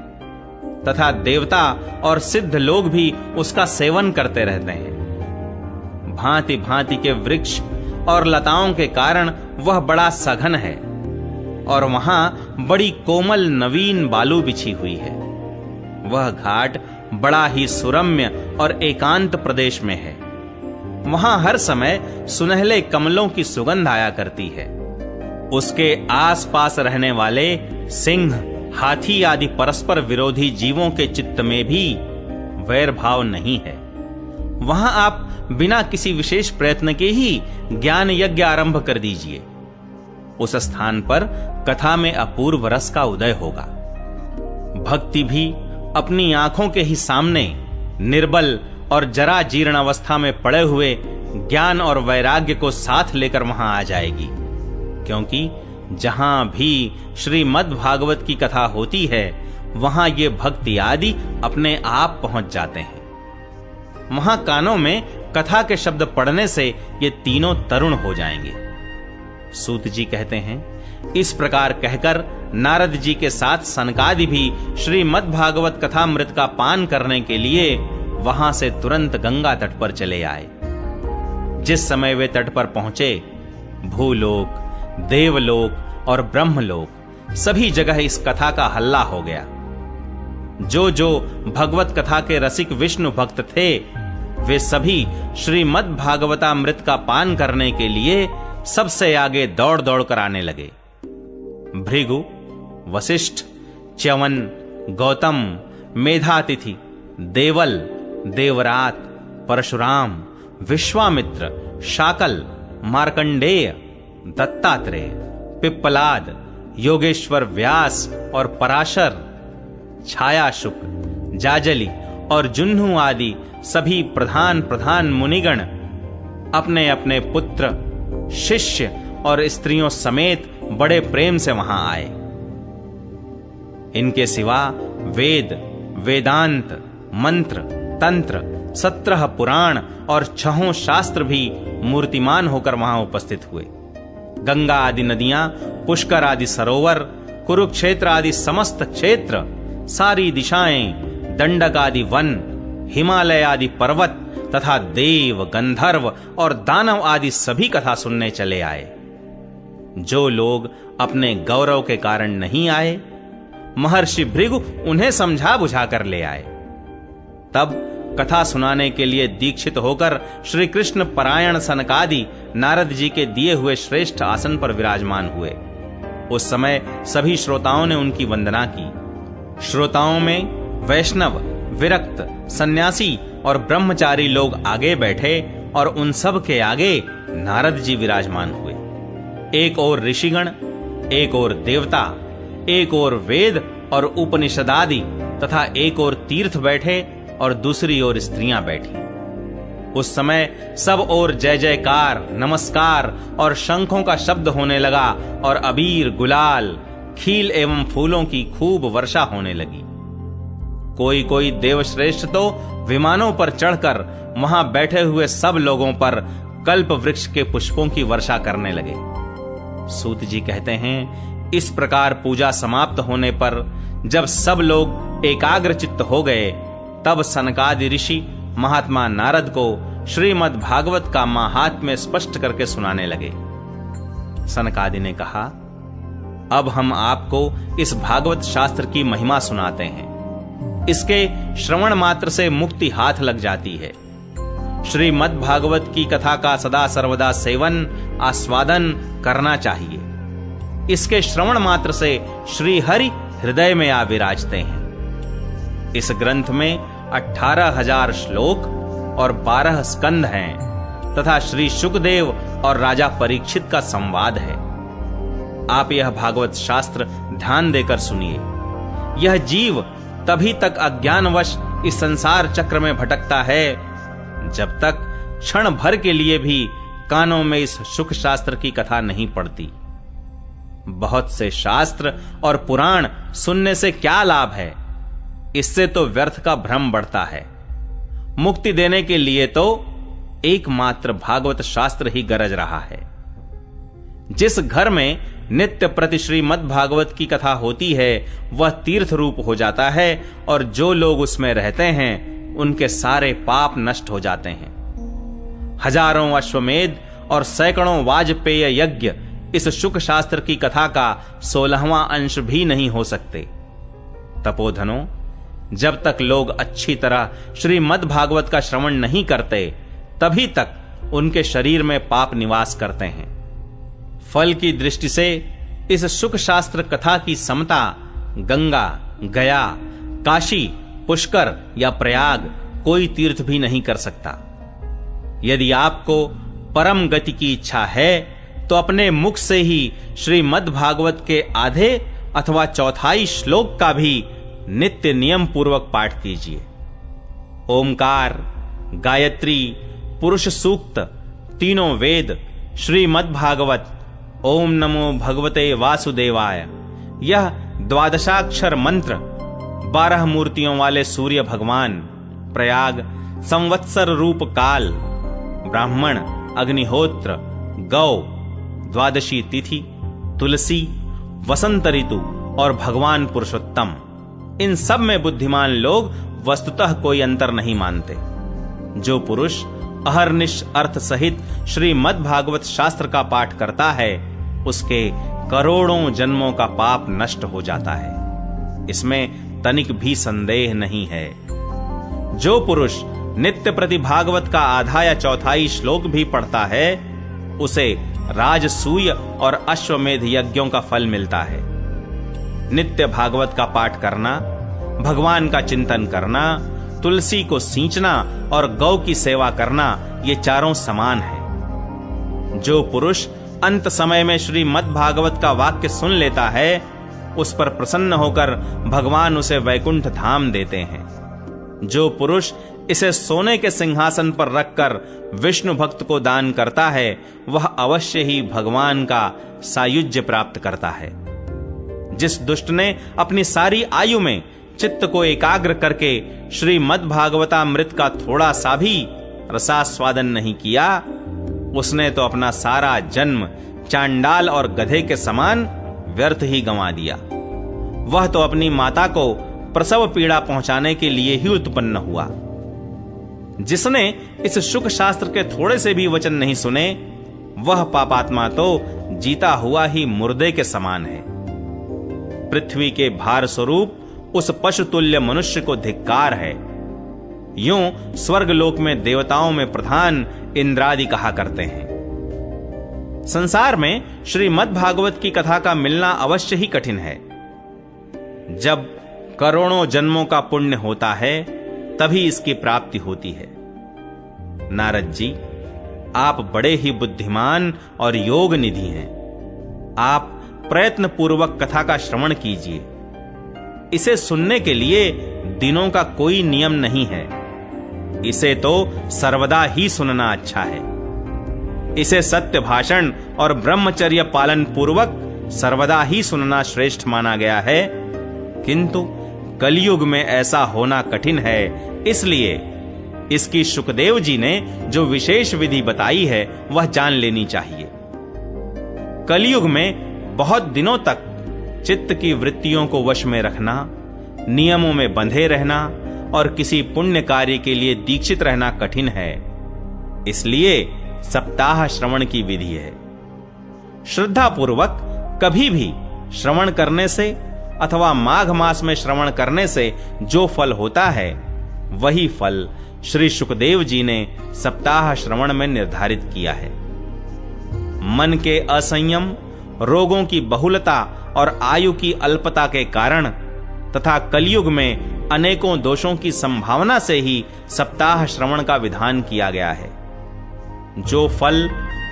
तथा देवता और सिद्ध लोग भी उसका सेवन करते रहते हैं। भांति भांति के वृक्ष और लताओं के कारण वह बड़ा सघन है और वहां बड़ी कोमल नवीन बालू बिछी हुई है। वह घाट बड़ा ही सुरम्य और एकांत प्रदेश में है। वहां हर समय सुनहले कमलों की सुगंध आया करती है। उसके आसपास रहने वाले सिंह, हाथी आदि परस्पर विरोधी जीवों के चित्त में भी वैर भाव नहीं है। वहां आप बिना किसी विशेष प्रयत्न के ही ज्ञान यज्ञ आरंभ कर दीजिए। उस स्थान पर कथा में अपूर्व रस का उदय होगा। भक्ति भी अपनी आंखों के ही सामने निर्बल और जरा जीर्ण अवस्था में पड़े हुए ज्ञान और वैराग्य को साथ लेकर वहां आ जाएगी, क्योंकि जहां भी श्रीमद् भागवत की कथा होती है वहां ये भक्ति आदि अपने आप पहुंच जाते हैं। वहां कानों में कथा के शब्द पढ़ने से ये तीनों तरुण हो जाएंगे। सूत जी कहते हैं, इस प्रकार कहकर नारद जी के साथ सनकादि भी श्रीमद् भागवत कथामृत का पान करने के लिए वहां से तुरंत गंगा तट पर चले आए। जिस समय वे तट पर पहुंचे, भूलोक, देवलोक और ब्रह्मलोक सभी जगह इस कथा का हल्ला हो गया। जो जो भगवत कथा के रसिक विष्णु भक्त थे, वे सभी श्रीमद् भागवतामृत का पान करने के लिए सबसे आगे दौड़ दौड़ कर आने लगे। भृगु, वशिष्ठ, च्यवन, गौतम, मेधातिथि, देवल, देवरात, परशुराम, विश्वामित्र, शाकल, मार्कंडेय, दत्तात्रेय, पिप्पलाद, योगेश्वर व्यास और पराशर, छायाशुक, जाजली और जुन्हु आदि सभी प्रधान प्रधान मुनिगण अपने अपने पुत्र, शिष्य और स्त्रियों समेत बड़े प्रेम से वहां आए। इनके सिवा वेद, वेदांत, मंत्र, तंत्र, 17 पुराण और 6 शास्त्र भी मूर्तिमान होकर वहां उपस्थित हुए। गंगा आदि नदियां, पुष्कर आदि सरोवर, कुरुक्षेत्र आदि समस्त क्षेत्र, सारी दिशाएं, दंडक आदि वन, हिमालय आदि पर्वत तथा देव, गंधर्व और दानव आदि सभी कथा सुनने चले आए। जो लोग अपने गौरव के कारण नहीं आए, महर्षि भृगु उन्हें समझा बुझा कर ले आए। तब कथा सुनाने के लिए दीक्षित होकर श्री कृष्ण परायण सनकादि नारद जी के दिए हुए श्रेष्ठ आसन पर विराजमान हुए। उस समय सभी श्रोताओं ने उनकी वंदना की। श्रोताओं में वैष्णव, विरक्त, सन्यासी और ब्रह्मचारी लोग आगे बैठे और उन सब के आगे नारद जी विराजमान हुए। एक ओर ऋषिगण, एक ओर देवता, एक ओर वेद और उपनिषद आदि तथा एक ओर तीर्थ बैठे और दूसरी ओर स्त्रियां बैठी। उस समय सब ओर जय जयकार, नमस्कार और शंखों का शब्द होने लगा और अबीर, गुलाल, खील एवं फूलों की खूब वर्षा होने लगी। कोई कोई देवश्रेष्ठ तो विमानों पर चढ़कर वहां बैठे हुए सब लोगों पर कल्प वृक्ष के पुष्पों की वर्षा करने लगे। सूत जी कहते हैं, इस प्रकार पूजा समाप्त होने पर जब सब लोग एकाग्र चित्त हो गए, तब सनकादि ऋषि महात्मा नारद को श्रीमद् भागवत का महात्म्य स्पष्ट करके सुनाने लगे। सनकादि ने कहा, अब हम आपको इस भागवत शास्त्र की महिमा सुनाते हैं। इसके श्रवण मात्र से मुक्ति हाथ लग जाती है। श्रीमद् भागवत की कथा का सदा सर्वदा सेवन, आस्वादन करना चाहिए। इसके श्रवण मात्र से श्री हरि हृदय में आ विराजते हैं। इस ग्रंथ में 18,000 श्लोक और 12 स्कंध हैं तथा श्री शुकदेव और राजा परीक्षित का संवाद है। आप यह भागवत शास्त्र ध्यान देकर सुनिए। यह जीव तभी तक अज्ञानवश इस संसार चक्र में भटकता है जब तक क्षण भर के लिए भी कानों में इस सुख शास्त्र की कथा नहीं पड़ती। बहुत से शास्त्र और पुराण सुनने से क्या लाभ है? इससे तो व्यर्थ का भ्रम बढ़ता है। मुक्ति देने के लिए तो एकमात्र भागवत शास्त्र ही गरज रहा है। जिस घर में नित्य प्रति श्रीमद् भागवत की कथा होती है वह तीर्थ रूप हो जाता है और जो लोग उसमें रहते हैं उनके सारे पाप नष्ट हो जाते हैं। हजारों अश्वमेध और सैकड़ों वाजपेय यज्ञ इस शुक शास्त्र की कथा का 16वां अंश भी नहीं हो सकते। तपोधनों, जब तक लोग अच्छी तरह श्रीमद् भागवत का श्रवण नहीं करते तभी तक उनके शरीर में पाप निवास करते हैं। फल की दृष्टि से इस शुक शास्त्र कथा की समता गंगा, गया, काशी, पुष्कर या प्रयाग कोई तीर्थ भी नहीं कर सकता। यदि आपको परम गति की इच्छा है तो अपने मुख से ही श्रीमद् भागवत के आधे अथवा चौथाई श्लोक का भी नित्य नियम पूर्वक पाठ कीजिए। ओमकार, गायत्री, पुरुष सूक्त, तीनों वेद, श्रीमद् भागवत, ओम नमो भगवते वासुदेवाय, यह 12 मंत्र 12 मूर्तियों वाले सूर्य भगवान, प्रयाग, संवत्सर रूप काल, ब्राह्मण, अग्निहोत्र, गौ, द्वादशी तिथि, तुलसी, वसंत ऋतु और भगवान पुरुषोत्तम, इन सब में बुद्धिमान लोग वस्तुतः कोई अंतर नहीं मानते। जो पुरुष अहर्निश अर्थ सहित श्रीमद् भागवत शास्त्र का पाठ करता है उसके करोड़ों जन्मों का पाप नष्ट हो जाता है। इसमें तनिक भी संदेह नहीं है। जो पुरुष नित्य प्रति भागवत का आधा या चौथाई श्लोक भी पढ़ता है उसे राजसूय और अश्वमेध यज्ञों का फल मिलता है। नित्य भागवत का पाठ करना, भगवान का चिंतन करना, तुलसी को सींचना और गौ की सेवा करना, ये चारों समान है। जो पुरुष अंत समय में श्रीमद् भागवत का वाक्य सुन लेता है उस पर प्रसन्न होकर भगवान उसे वैकुंठ धाम देते हैं। जो पुरुष इसे सोने के सिंहासन पर रखकर विष्णु भक्त को दान करता है वह अवश्य ही भगवान का सायुज्य प्राप्त करता है। जिस दुष्ट ने अपनी सारी आयु में चित्त को एकाग्र करके श्रीमद् भागवतामृत का थोड़ा सा भी रसास्वादन नहीं किया उसने तो अपना सारा जन्म चांडाल और गधे के समान व्यर्थ ही गंवा दिया। वह तो अपनी माता को प्रसव पीड़ा पहुंचाने के लिए ही उत्पन्न हुआ। जिसने इस शुक शास्त्र के थोड़े से भी वचन नहीं सुने वह पापात्मा तो जीता हुआ ही मुर्दे के समान है। पृथ्वी के भार स्वरूप उस पशु तुल्य मनुष्य को धिक्कार है। यूं स्वर्गलोक में देवताओं में प्रधान इंद्रादि कहा करते हैं। संसार में श्रीमद् भागवत की कथा का मिलना अवश्य ही कठिन है। जब करोड़ों जन्मों का पुण्य होता है तभी इसकी प्राप्ति होती है। नारद जी, आप बड़े ही बुद्धिमान और योग निधि हैं। आप प्रयत्न पूर्वक कथा का श्रवण कीजिए। इसे सुनने के लिए दिनों का कोई नियम नहीं है। इसे तो सर्वदा ही सुनना अच्छा है। इसे सत्य भाषण और ब्रह्मचर्य पालन पूर्वक सर्वदा ही सुनना श्रेष्ठ माना गया है। किंतु कलयुग में ऐसा होना कठिन है, इसलिए इसकी शुकदेव जी ने जो विशेष विधि बताई है वह जान लेनी चाहिए। कलयुग में बहुत दिनों तक चित्त की वृत्तियों को वश में रखना, नियमों में बंधे रहना और किसी पुण्य कार्य के लिए दीक्षित रहना कठिन है। इसलिए सप्ताह श्रवण की विधि है। श्रद्धा पूर्वक कभी भी श्रवण करने से अथवा माघ मास में श्रवण करने से जो फल होता है वही फल श्री शुकदेव जी ने सप्ताह श्रवण में निर्धारित किया है। मन के असंयम, रोगों की बहुलता और आयु की अल्पता के कारण तथा कलयुग में अनेकों दोषों की संभावना से ही सप्ताह श्रवण का विधान किया गया है। जो फल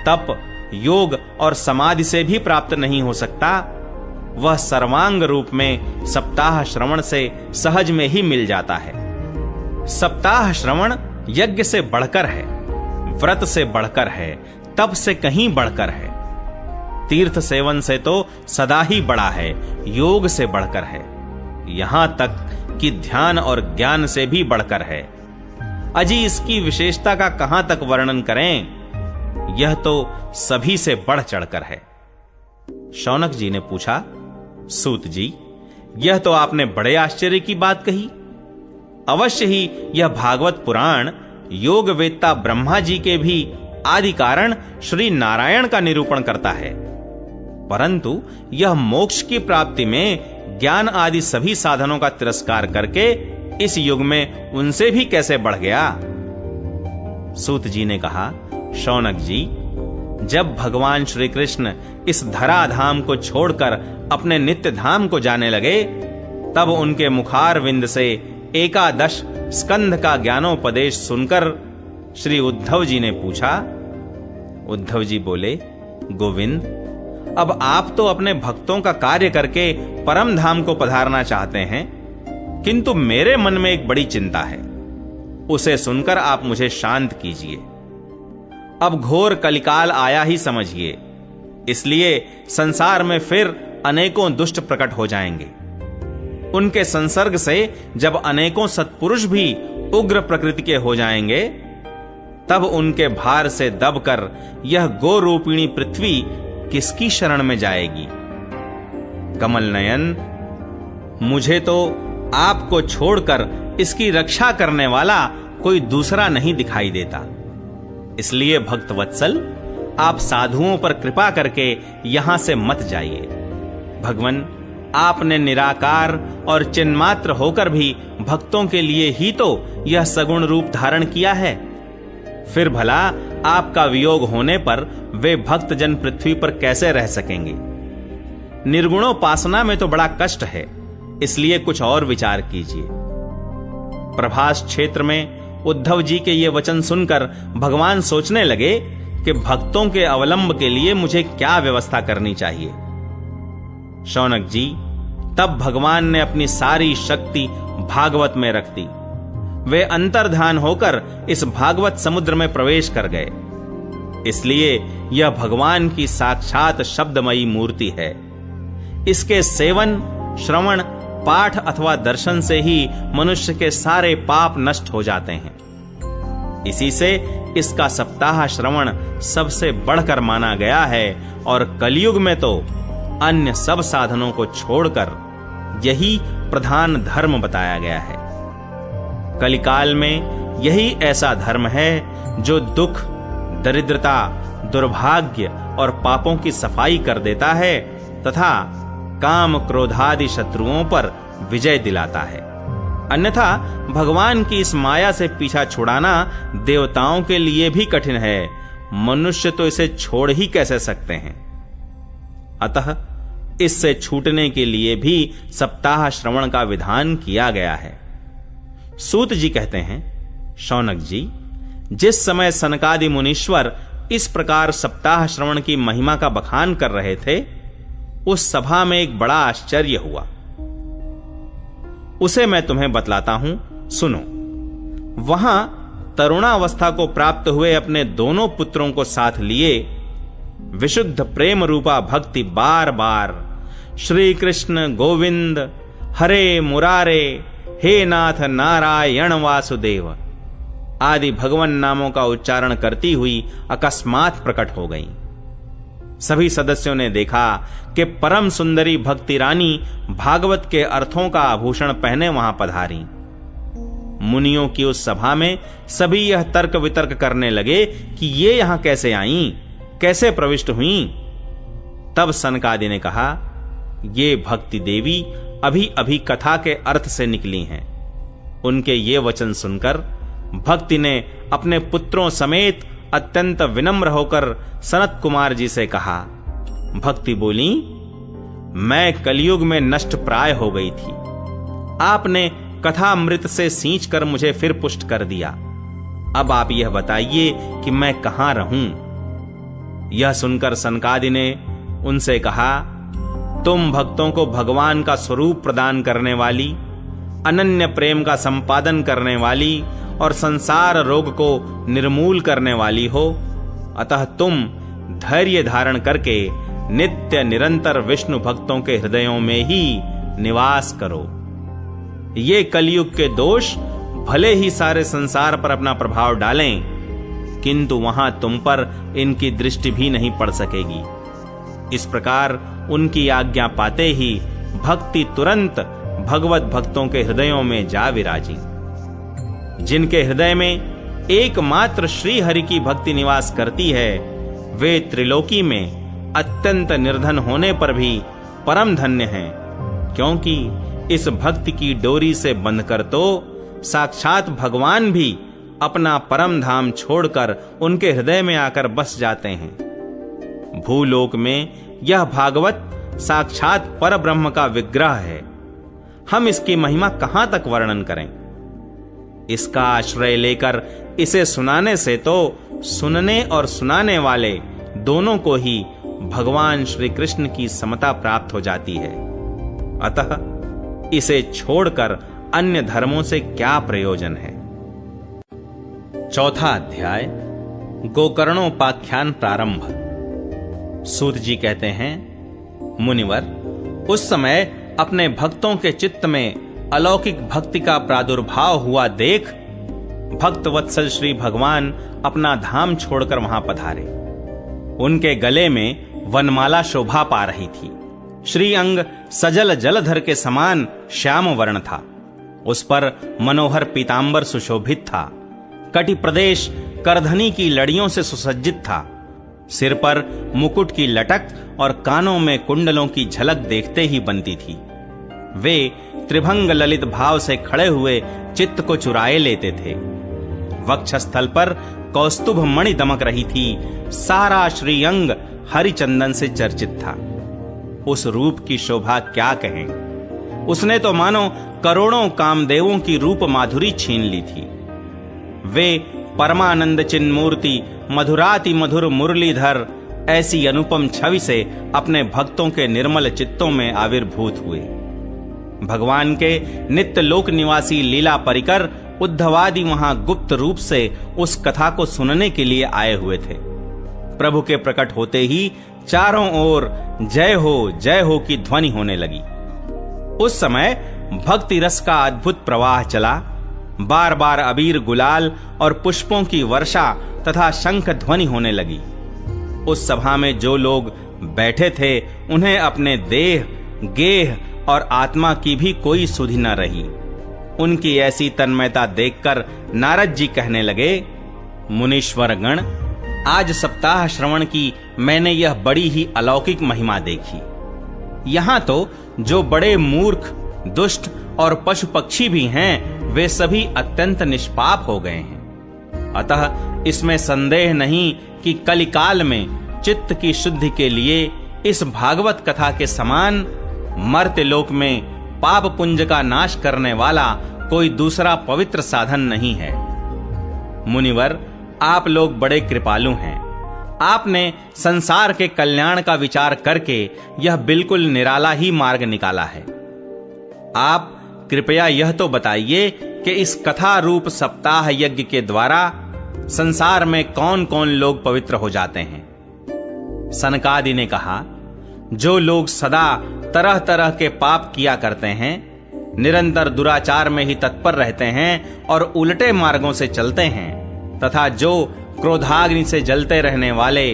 तप, योग और समाधि से भी प्राप्त नहीं हो सकता, वह सर्वांग रूप में सप्ताह श्रवण से सहज में ही मिल जाता है। सप्ताह श्रवण यज्ञ से बढ़कर है, व्रत से बढ़कर है, तप से कहीं बढ़कर है, तीर्थ सेवन से तो सदा ही बड़ा है, योग से बढ़कर है, यहां तक कि ध्यान और ज्ञान से भी बढ़कर है। अजी इसकी विशेषता का कहां तक वर्णन करें, यह तो सभी से बढ़ चढ़कर है। शौनक जी ने पूछा, सूत जी, यह तो आपने बड़े आश्चर्य की बात कही। अवश्य ही यह भागवत पुराण योग वेत्ता ब्रह्मा जी के भी आदि कारण श्री नारायण का निरूपण करता है, परंतु यह मोक्ष की प्राप्ति में ज्ञान आदि सभी साधनों का तिरस्कार करके इस युग में उनसे भी कैसे बढ़ गया। सूत जी ने कहा, शौनक जी, जब भगवान श्री कृष्ण इस धराधाम को छोड़कर अपने नित्य धाम को जाने लगे, तब उनके मुखार विंद से 11 स्कंध का ज्ञानोपदेश सुनकर श्री उद्धव जी ने पूछा। उद्धव जी बोले, गोविंद, अब आप तो अपने भक्तों का कार्य करके परम धाम को पधारना चाहते हैं, किंतु मेरे मन में एक बड़ी चिंता है, उसे सुनकर आप मुझे शांत कीजिए। अब घोर कलिकाल आया ही समझिए, इसलिए संसार में फिर अनेकों दुष्ट प्रकट हो जाएंगे। उनके संसर्ग से जब अनेकों सत्पुरुष भी उग्र प्रकृति के हो जाएंगे, तब उनके भार से दबकर यह गो रूपिणी पृथ्वी किसकी शरण में जाएगी। कमल नयन, मुझे तो आपको छोड़कर इसकी रक्षा करने वाला कोई दूसरा नहीं दिखाई देता, इसलिए भक्त वत्सल, आप साधुओं पर कृपा करके यहां से मत जाइए। भगवन, आपने निराकार और चिन्मात्र होकर भी भक्तों के लिए ही तो यह सगुण रूप धारण किया है, फिर भला आपका वियोग होने पर वे भक्त जन पृथ्वी पर कैसे रह सकेंगे। निर्गुणोपासना में तो बड़ा कष्ट है, इसलिए कुछ और विचार कीजिए। प्रभास क्षेत्र में उद्धव जी के ये वचन सुनकर भगवान सोचने लगे कि भक्तों के अवलंब के लिए मुझे क्या व्यवस्था करनी चाहिए। शौनक जी, तब भगवान ने अपनी सारी शक्ति भागवत में रख दी। वे अंतर्धान होकर इस भागवत समुद्र में प्रवेश कर गए, इसलिए यह भगवान की साक्षात शब्दमयी मूर्ति है। इसके सेवन, श्रवण, पाठ अथवा दर्शन से ही मनुष्य के सारे पाप नष्ट हो जाते हैं। इसी से इसका सप्ताह श्रवण सबसे बढ़कर माना गया है और कलयुग में तो अन्य सब साधनों को छोड़कर यही प्रधान धर्म बताया गया है। कलिकाल में यही ऐसा धर्म है जो दुख, दरिद्रता, दुर्भाग्य और पापों की सफाई कर देता है तथा काम क्रोधादि शत्रुओं पर विजय दिलाता है। अन्यथा भगवान की इस माया से पीछा छुड़ाना देवताओं के लिए भी कठिन है, मनुष्य तो इसे छोड़ ही कैसे सकते हैं। अतः इससे छूटने के लिए भी सप्ताह श्रवण का विधान किया गया है। सूत जी कहते हैं, शौनक जी, जिस समय सनकादि मुनीश्वर इस प्रकार सप्ताह श्रवण की महिमा का बखान कर रहे थे, उस सभा में एक बड़ा आश्चर्य हुआ। उसे मैं तुम्हें बतलाता हूं, सुनो। वहां तरुणावस्था को प्राप्त हुए अपने दोनों पुत्रों को साथ लिए विशुद्ध प्रेम रूपा भक्ति बार बार श्री कृष्ण गोविंद हरे मुरारे हे नाथ नारायण वासुदेव आदि भगवान नामों का उच्चारण करती हुई अकस्मात प्रकट हो गईं। सभी सदस्यों ने देखा कि परम सुंदरी भक्ति रानी भागवत के अर्थों का आभूषण पहने वहां पधारी। मुनियों की उस सभा में सभी यह तर्क वितर्क करने लगे कि ये यहां कैसे आईं, कैसे प्रविष्ट हुईं। तब सनकादि ने कहा, ये भक्ति देवी अभी अभी कथा के अर्थ से निकली हैं। उनके ये वचन सुनकर भक्ति ने अपने पुत्रों समेत अत्यंत विनम्र होकर सनत कुमार जी से कहा। भक्ति बोली, मैं कलयुग में नष्ट प्राय हो गई थी, आपने कथामृत से सींच कर मुझे फिर पुष्ट कर दिया। अब आप यह बताइए कि मैं कहां रहूं। यह सुनकर सनकादि ने उनसे कहा, तुम भक्तों को भगवान का स्वरूप प्रदान करने वाली, अनन्य प्रेम का संपादन करने वाली और संसार रोग को निर्मूल करने वाली हो, अतः तुम धैर्य धारण करके नित्य निरंतर विष्णु भक्तों के हृदयों में ही निवास करो। ये कलयुग के दोष भले ही सारे संसार पर अपना प्रभाव डालें, किंतु वहां तुम पर इनकी दृष्टि भी नहीं पड़ सकेगी। इस प्रकार उनकी आज्ञा पाते ही भक्ति तुरंत भगवत भक्तों के हृदयों में जा विराजी। जिनके हृदय में एकमात्र श्री हरि की भक्ति निवास करती है, वे त्रिलोकी में अत्यंत निर्धन होने पर भी परम धन्य हैं, क्योंकि इस भक्ति की डोरी से बंधकर तो साक्षात भगवान भी अपना परम धाम छोड़कर उनके हृदय में आकर बस जाते हैं। भूलोक में यह भागवत साक्षात परब्रह्म का विग्रह है। हम इसकी महिमा कहां तक वर्णन करें। इसका आश्रय लेकर इसे सुनाने से तो सुनने और सुनाने वाले दोनों को ही भगवान श्री कृष्ण की समता प्राप्त हो जाती है। अतः इसे छोड़कर अन्य धर्मों से क्या प्रयोजन है। चौथा अध्याय, गोकर्णोपाख्यान प्रारंभ। सूत जी कहते हैं, मुनिवर, उस समय अपने भक्तों के चित्त में अलौकिक भक्ति का प्रादुर्भाव हुआ देख भक्त वत्सल श्री भगवान अपना धाम छोड़कर वहां पधारे। उनके गले में वनमाला शोभा पा रही थी। श्री अंग सजल जलधर के समान श्याम वर्ण था। उस पर मनोहर पीतांबर सुशोभित था। कटि प्रदेश करधनी की लड़ियों से सुसज्जित था। सिर पर मुकुट की लटक और कानों में कुंडलों की झलक देखते ही बनती थी। वे त्रिभंग ललित भाव से खड़े हुए चित्त को चुराए लेते थे। वक्षस्थल पर कौस्तुभ मणि दमक रही थी। सारा श्रीअंग हरिचंदन से चर्चित था। उस रूप की शोभा क्या कहें। उसने तो मानो करोड़ों कामदेवों की रूप माधुरी छीन ली थी। वे परमानंद चिन्मूर्ति मधुराति मधुर मुरलीधर ऐसी अनुपम छवि से अपने भक्तों के निर्मल चित्तों में आविर्भूत हुए। भगवान के नित्य लोक निवासी लीला परिकर उद्धवादि वहां गुप्त रूप से उस कथा को सुनने के लिए आए हुए थे। प्रभु के प्रकट होते ही चारों ओर जय हो की ध्वनि होने लगी। उस समय भक्ति रस का अद्भुत प्रवाह चला। बार बार अबीर गुलाल और पुष्पों की वर्षा तथा शंख ध्वनि होने लगी। उस सभा में जो लोग बैठे थे उन्हें अपने देह, गेह और आत्मा की भी कोई सुधि न रही। उनकी ऐसी तन्मयता देखकर नारद जी कहने लगे, मुनीश्वर गण, आज सप्ताह श्रवण की मैंने यह बड़ी ही अलौकिक महिमा देखी। यहां तो जो बड़े मूर्ख, दुष्ट और पशु पक्षी भी हैं, वे सभी अत्यंत निष्पाप हो गए हैं। अतः इसमें संदेह नहीं कि कलिकाल में चित्त की शुद्धि के लिए इस भागवत कथा के समान मर्त्य लोक में पाप पुंज का नाश करने वाला कोई दूसरा पवित्र साधन नहीं है। मुनिवर, आप लोग बड़े कृपालु हैं। आपने संसार के कल्याण का विचार करके यह बिल्कुल निराला ही मार्ग निकाला है। आप कृपया यह तो बताइए कि इस कथा रूप सप्ताह यज्ञ के द्वारा संसार में कौन कौन लोग पवित्र हो जाते हैं। सनकादि ने कहा, जो लोग सदा तरह तरह के पाप किया करते हैं, निरंतर दुराचार में ही तत्पर रहते हैं और उल्टे मार्गों से चलते हैं, तथा जो क्रोधाग्नि से जलते रहने वाले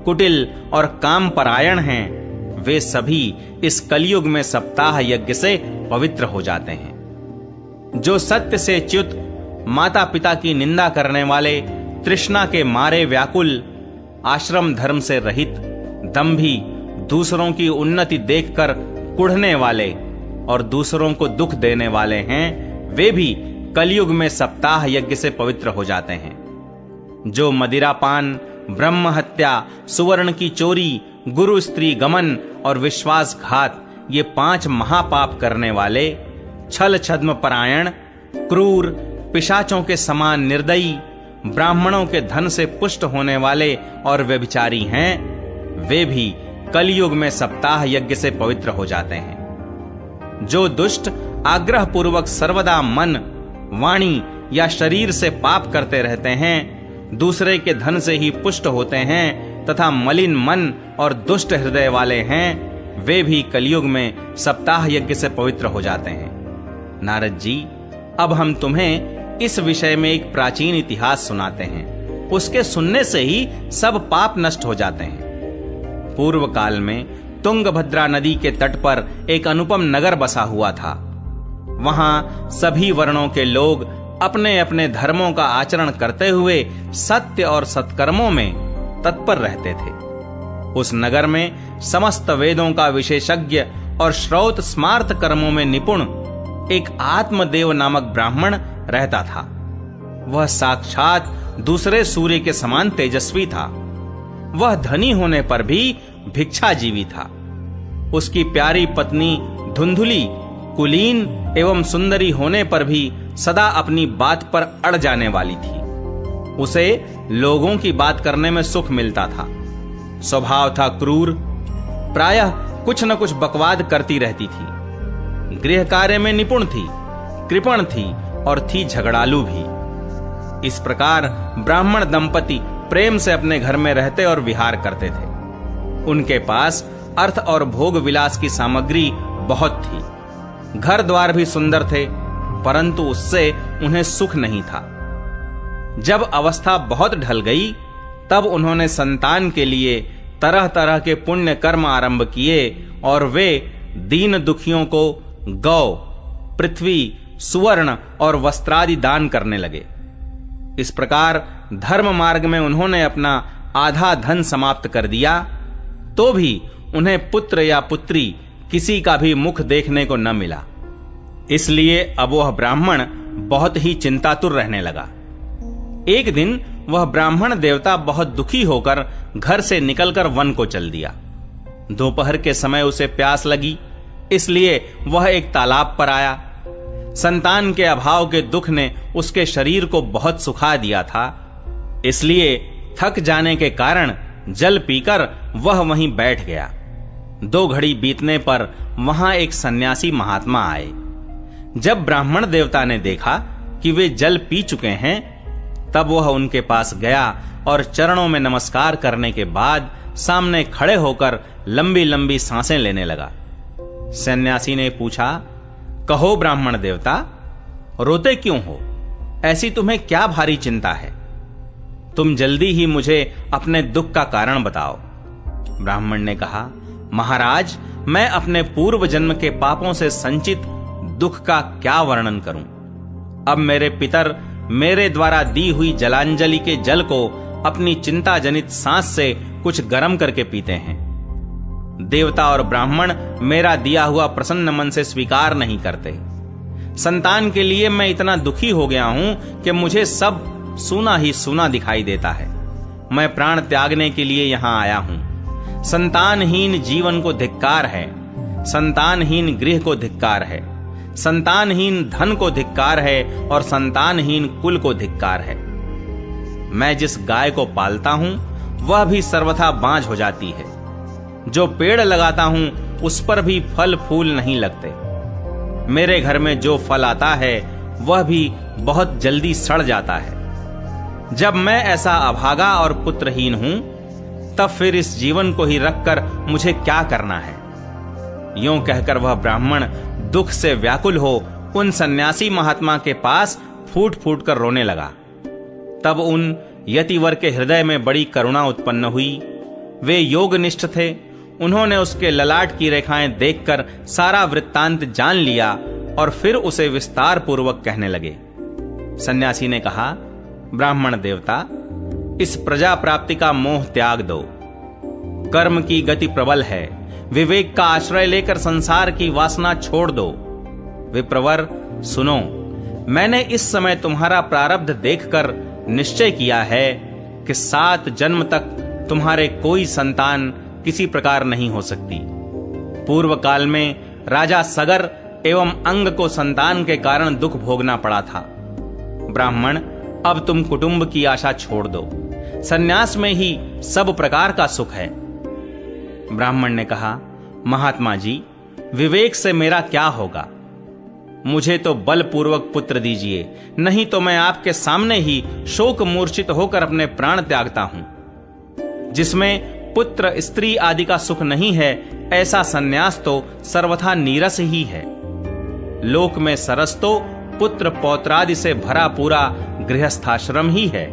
कुटिल और कामपरायण हैं, वे सभी इस कलयुग में सप्ताह यज्ञ से पवित्र हो जाते हैं। जो सत्य से च्युत, माता पिता की निंदा करने वाले, तृष्णा के मारे व्याकुल, आश्रम धर्म से रहित, दंभी, दूसरों की उन्नति देखकर कुढ़ने वाले और दूसरों को दुख देने वाले हैं, वे भी कलयुग में सप्ताह यज्ञ से पवित्र हो जाते हैं। जो मदिरापान, ब्रह्म हत्या, सुवर्ण की चोरी, गुरु स्त्री गमन और विश्वासघात, ये 5 महापाप करने वाले, छल छद्म परायण, क्रूर, पिशाचों के समान निर्दयी, ब्राह्मणों के धन से पुष्ट होने वाले और व्यभिचारी हैं, वे भी कलयुग में सप्ताह यज्ञ से पवित्र हो जाते हैं। जो दुष्ट आग्रह पूर्वक सर्वदा मन, वाणी या शरीर से पाप करते रहते हैं, दूसरे के धन से ही पुष्ट होते हैं तथा मलिन मन और दुष्ट हृदय वाले हैं, वे भी कलयुग में सप्ताह यज्ञ से पवित्र हो जाते हैं। नारद जी, अब हम तुम्हें इस विषय में एक प्राचीन इतिहास सुनाते हैं। उसके सुनने से ही सब पाप नष्ट हो जाते हैं। पूर्व काल में तुंगभद्रा नदी के तट पर एक अनुपम नगर बसा हुआ था। वहां सभी वर्णों के लोग अपने अपने धर्मों का आचरण करते हुए सत्य और सत्कर्मों में तत्पर रहते थे। उस नगर में समस्त वेदों का विशेषज्ञ और श्रौत स्मार्त कर्मों में निपुण एक आत्मदेव नामक ब्राह्मण रहता था। वह साक्षात दूसरे सूर्य के समान तेजस्वी था। वह धनी होने पर भी भिक्षाजीवी था। उसकी प्यारी पत्नी धुंधुली कुलीन एवं सुंदरी होने पर भी सदा अपनी बात पर अड़ जाने वाली थी। उसे लोगों की बात करने में सुख मिलता था। स्वभाव था क्रूर, प्रायः कुछ न कुछ बकवाद करती रहती थी। गृह कार्य में निपुण थी, कृपण थी और थी झगड़ालू भी। इस प्रकार ब्राह्मण दंपति प्रेम से अपने घर में रहते और विहार करते थे। उनके पास अर्थ और भोग विलास की सामग्री बहुत थी। घर द्वार भी सुंदर थे, परंतु उससे उन्हें सुख नहीं था। जब अवस्था बहुत ढल गई, तब उन्होंने संतान के लिए तरह तरह के पुण्य कर्म आरंभ किए और वे दीन दुखियों को गौ, पृथ्वी, सुवर्ण और वस्त्रादि दान करने लगे। इस प्रकार धर्म मार्ग में उन्होंने अपना आधा धन समाप्त कर दिया, तो भी उन्हें पुत्र या पुत्री किसी का भी मुख देखने को न मिला। इसलिए अब वह ब्राह्मण बहुत ही चिंतातुर रहने लगा। एक दिन वह ब्राह्मण देवता बहुत दुखी होकर घर से निकलकर वन को चल दिया। दोपहर के समय उसे प्यास लगी, इसलिए वह एक तालाब पर आया। संतान के अभाव के दुख ने उसके शरीर को बहुत सुखा दिया था, इसलिए थक जाने के कारण जल पीकर वह वहीं बैठ गया। 2 घड़ी बीतने पर वहां एक सन्यासी महात्मा आए। जब ब्राह्मण देवता ने देखा कि वे जल पी चुके हैं, तब वह उनके पास गया और चरणों में नमस्कार करने के बाद सामने खड़े होकर लंबी लंबी सांसें लेने लगा। सन्यासी ने पूछा, कहो ब्राह्मण देवता, रोते क्यों हो? ऐसी तुम्हें क्या भारी चिंता है? तुम जल्दी ही मुझे अपने दुख का कारण बताओ। ब्राह्मण ने कहा, महाराज, मैं अपने पूर्व जन्म के पापों से संचित दुख का क्या वर्णन करूं? अब मेरे पितर मेरे द्वारा दी हुई जलांजलि के जल को अपनी चिंता जनित सांस से कुछ गर्म करके पीते हैं। देवता और ब्राह्मण मेरा दिया हुआ प्रसन्न मन से स्वीकार नहीं करते। संतान के लिए मैं इतना दुखी हो गया हूं कि मुझे सब सूना ही सूना दिखाई देता है। मैं प्राण त्यागने के लिए यहां आया हूं। संतानहीन जीवन को धिक्कार है, संतानहीन गृह को धिक्कार है, संतानहीन धन को धिक्कार है और संतानहीन कुल को धिक्कार है। मैं जिस गाय को पालता हूं वह भी सर्वथा बांझ हो जाती है। जो पेड़ लगाता हूं उस पर भी फल फूल नहीं लगते। मेरे घर में जो फल आता है वह भी बहुत जल्दी सड़ जाता है। जब मैं ऐसा अभागा और पुत्रहीन हूं, तब फिर इस जीवन को ही रखकर मुझे क्या करना है? यूं कहकर वह ब्राह्मण दुख से व्याकुल हो उन सन्यासी महात्मा के पास फूट फूट कर रोने लगा। तब उन यतिवर के हृदय में बड़ी करुणा उत्पन्न हुई। वे योगनिष्ठ थे। उन्होंने उसके ललाट की रेखाएं देखकर सारा वृत्तांत जान लिया और फिर उसे विस्तार पूर्वक कहने लगे। सन्यासी ने कहा, ब्राह्मण देवता, इस प्रजा प्राप्ति का मोह त्याग दो। कर्म की गति प्रबल है। विवेक का आश्रय लेकर संसार की वासना छोड़ दो। विप्रवर, सुनो, मैंने इस समय तुम्हारा प्रारब्ध देखकर निश्चय किया है कि 7 जन्म तक तुम्हारे कोई संतान किसी प्रकार नहीं हो सकती। पूर्व काल में राजा सगर एवं अंग को संतान के कारण दुख भोगना पड़ा था। ब्राह्मण, अब तुम कुटुंब की आशा छोड़ दो, सन्यास में ही सब प्रकार का सुख है। ब्राह्मण ने कहा, महात्मा जी, विवेक से मेरा क्या होगा? मुझे तो बलपूर्वक पुत्र दीजिए, नहीं तो मैं आपके सामने ही शोक मूर्छित होकर अपने प्राण त्यागता हूं। जिसमें पुत्र स्त्री आदि का सुख नहीं है, ऐसा सन्यास तो सर्वथा नीरस ही है। लोक में सरस तो पुत्र पौत्रादि से भरा पूरा गृहस्थाश्रम ही है।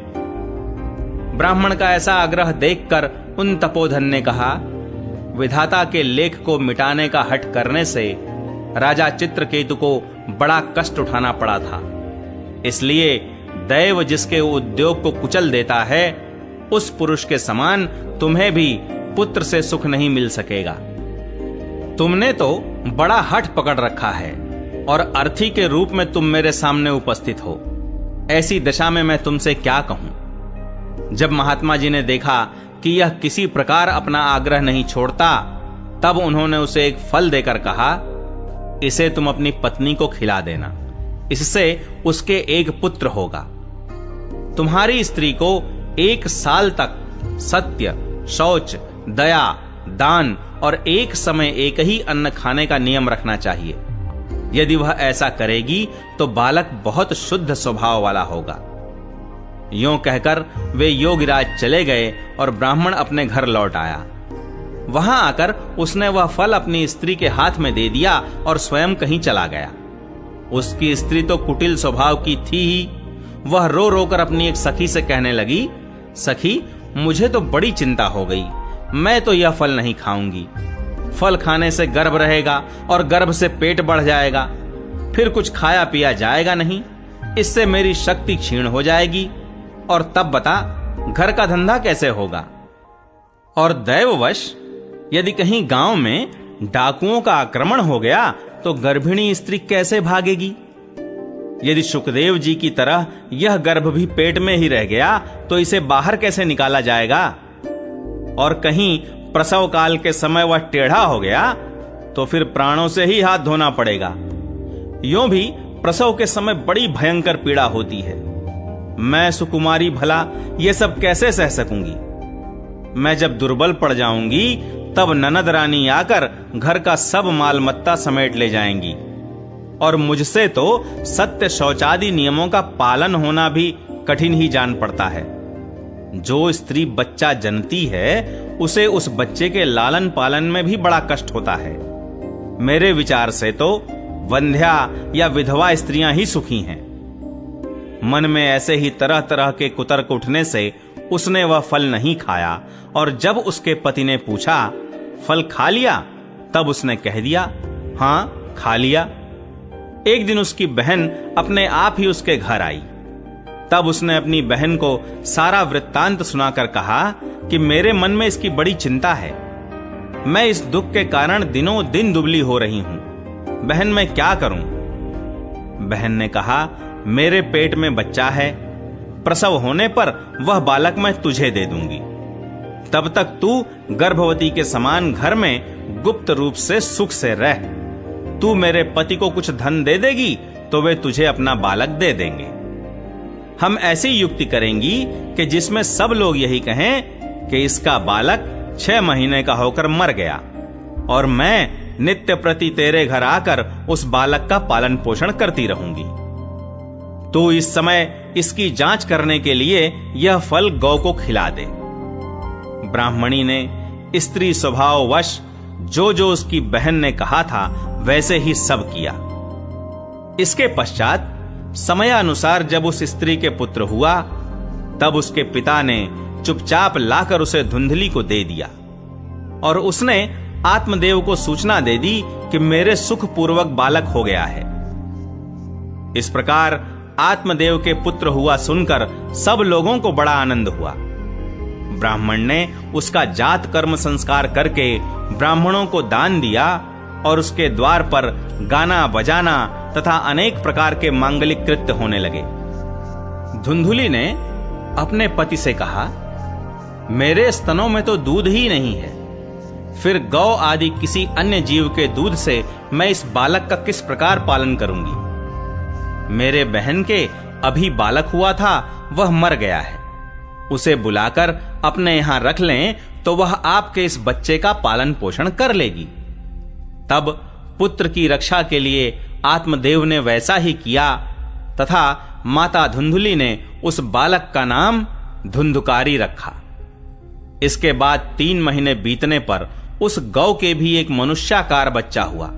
ब्राह्मण का ऐसा आग्रह देखकर उन तपोधन ने कहा, विधाता के लेख को मिटाने का हठ करने से राजा चित्रकेतु को बड़ा कष्ट उठाना पड़ा था। इसलिए दैव जिसके उद्योग को कुचल देता है, उस पुरुष के समान तुम्हें भी पुत्र से सुख नहीं मिल सकेगा। तुमने तो बड़ा हठ पकड़ रखा है और अर्थी के रूप में तुम मेरे सामने उपस्थित हो। ऐसी दशा में मैं तुमसे क्या कहूं? जब महात्मा जी ने देखा कि यह किसी प्रकार अपना आग्रह नहीं छोड़ता, तब उन्होंने उसे एक फल देकर कहा, इसे तुम अपनी पत्नी को खिला देना, इससे उसके एक पुत्र होगा। तुम्हारी स्त्री को 1 साल तक सत्य, शौच, दया, दान और एक समय एक ही अन्न खाने का नियम रखना चाहिए। यदि वह ऐसा करेगी तो बालक बहुत शुद्ध स्वभाव वाला होगा। यों कहकर वे योगीराज चले गए और ब्राह्मण अपने घर लौट आया। वहां आकर उसने वह फल अपनी स्त्री के हाथ में दे दिया और स्वयं कहीं चला गया। उसकी स्त्री तो कुटिल स्वभाव की थी ही। वह रो रो कर अपनी एक सखी से कहने लगी, सखी, मुझे तो बड़ी चिंता हो गई। मैं तो यह फल नहीं खाऊंगी। फल खाने से गर्भ रहेगा और गर्भ से पेट बढ़ जाएगा, फिर कुछ खाया पिया जाएगा नहीं। इससे मेरी शक्ति क्षीण हो जाएगी और तब बता घर का धंधा कैसे होगा? और दैववश यदि कहीं गांव में डाकुओं का आक्रमण हो गया तो गर्भिणी स्त्री कैसे भागेगी? यदि सुखदेव जी की तरह यह गर्भ भी पेट में ही रह गया तो इसे बाहर कैसे निकाला जाएगा? और कहीं प्रसव काल के समय वह टेढ़ा हो गया तो फिर प्राणों से ही हाथ धोना पड़ेगा। यों भी प्रसव के समय बड़ी भयंकर पीड़ा होती है। मैं सुकुमारी भला ये सब कैसे सह सकूंगी? मैं जब दुर्बल पड़ जाऊंगी तब ननद रानी आकर घर का सब मालमत्ता समेट ले जाएंगी और मुझसे तो सत्य शौचादि नियमों का पालन होना भी कठिन ही जान पड़ता है। जो स्त्री बच्चा जनती है उसे उस बच्चे के लालन पालन में भी बड़ा कष्ट होता है। मेरे विचार से तो वंध्या या विधवा स्त्रियां ही सुखी हैं। मन में ऐसे ही तरह तरह के कुतर्क उठने से उसने वह फल नहीं खाया और जब उसके पति ने पूछा, फल खा लिया? तब उसने कह दिया, हां, खा लिया। एक दिन उसकी बहन अपने आप ही उसके घर आई। तब उसने अपनी बहन को सारा वृत्तांत सुनाकर कहा कि मेरे मन में इसकी बड़ी चिंता है। मैं इस दुख के कारण दिनों दिन दुबली हो रही हूं। बहन, मैं क्या करूं? बहन ने कहा, मेरे पेट में बच्चा है, प्रसव होने पर वह बालक मैं तुझे दे दूंगी। तब तक तू गर्भवती के समान घर में गुप्त रूप से सुख से रह। तू मेरे पति को कुछ धन दे देगी तो वे तुझे अपना बालक दे देंगे। हम ऐसी युक्ति करेंगी कि जिसमें सब लोग यही कहें कि इसका बालक 6 महीने का होकर मर गया और मैं नित्य प्रति तेरे घर आकर उस बालक का पालन पोषण करती रहूंगी। तू इस समय इसकी जांच करने के लिए यह फल गौ को खिला दे। ब्राह्मणी ने स्त्री स्वभाववश जो जो उसकी बहन ने कहा था वैसे ही सब किया। इसके पश्चात समयानुसार जब उस स्त्री के पुत्र हुआ तब उसके पिता ने चुपचाप लाकर उसे धुंधली को दे दिया और उसने आत्मदेव को सूचना दे दी कि मेरे सुखपूर्वक बालक हो गया है। इस प्रकार आत्मदेव के पुत्र हुआ सुनकर सब लोगों को बड़ा आनंद हुआ। ब्राह्मण ने उसका जात कर्म संस्कार करके ब्राह्मणों को दान दिया और उसके द्वार पर गाना बजाना तथा अनेक प्रकार के मांगलिक कृत्य होने लगे। धुंधुली ने अपने पति से कहा, मेरे स्तनों में तो दूध ही नहीं है, फिर गौ आदि किसी अन्य जीव के दूध से मैं इस बालक का किस प्रकार पालन करूंगी? मेरे बहन के अभी बालक हुआ था वह मर गया है। उसे बुलाकर अपने यहां रख लें तो वह आपके इस बच्चे का पालन पोषण कर लेगी। तब पुत्र की रक्षा के लिए आत्मदेव ने वैसा ही किया तथा माता धुंधुली ने उस बालक का नाम धुंधुकारी रखा। इसके बाद 3 महीने बीतने पर उस गौ के भी एक मनुष्याकार बच्चा हुआ।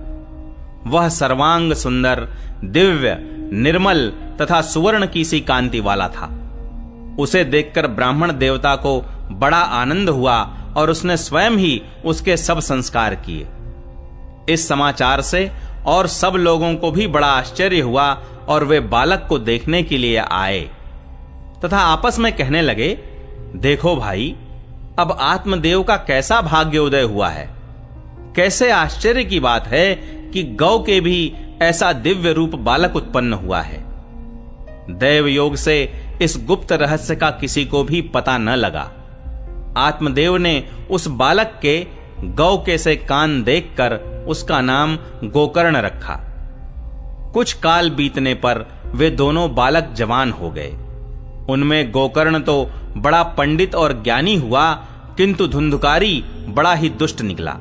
वह सर्वांग सुंदर, दिव्य, निर्मल तथा सुवर्ण की सी कांति वाला था। उसे देखकर ब्राह्मण देवता को बड़ा आनंद हुआ और उसने स्वयं ही उसके सब संस्कार किए। इस समाचार से और सब लोगों को भी बड़ा आश्चर्य हुआ और वे बालक को देखने के लिए आए तथा आपस में कहने लगे, देखो भाई, अब आत्मदेव का कैसा भाग्योदय हुआ है। कैसे आश्चर्य की बात है कि गौ के भी ऐसा दिव्य रूप बालक उत्पन्न हुआ है। दैव योग से इस गुप्त रहस्य का किसी को भी पता न लगा। आत्मदेव ने उस बालक के गौ के से कान देखकर उसका नाम गोकर्ण रखा। कुछ काल बीतने पर वे दोनों बालक जवान हो गए। उनमें गोकर्ण तो बड़ा पंडित और ज्ञानी हुआ, किंतु धुंधुकारी बड़ा ही दुष्ट निकला।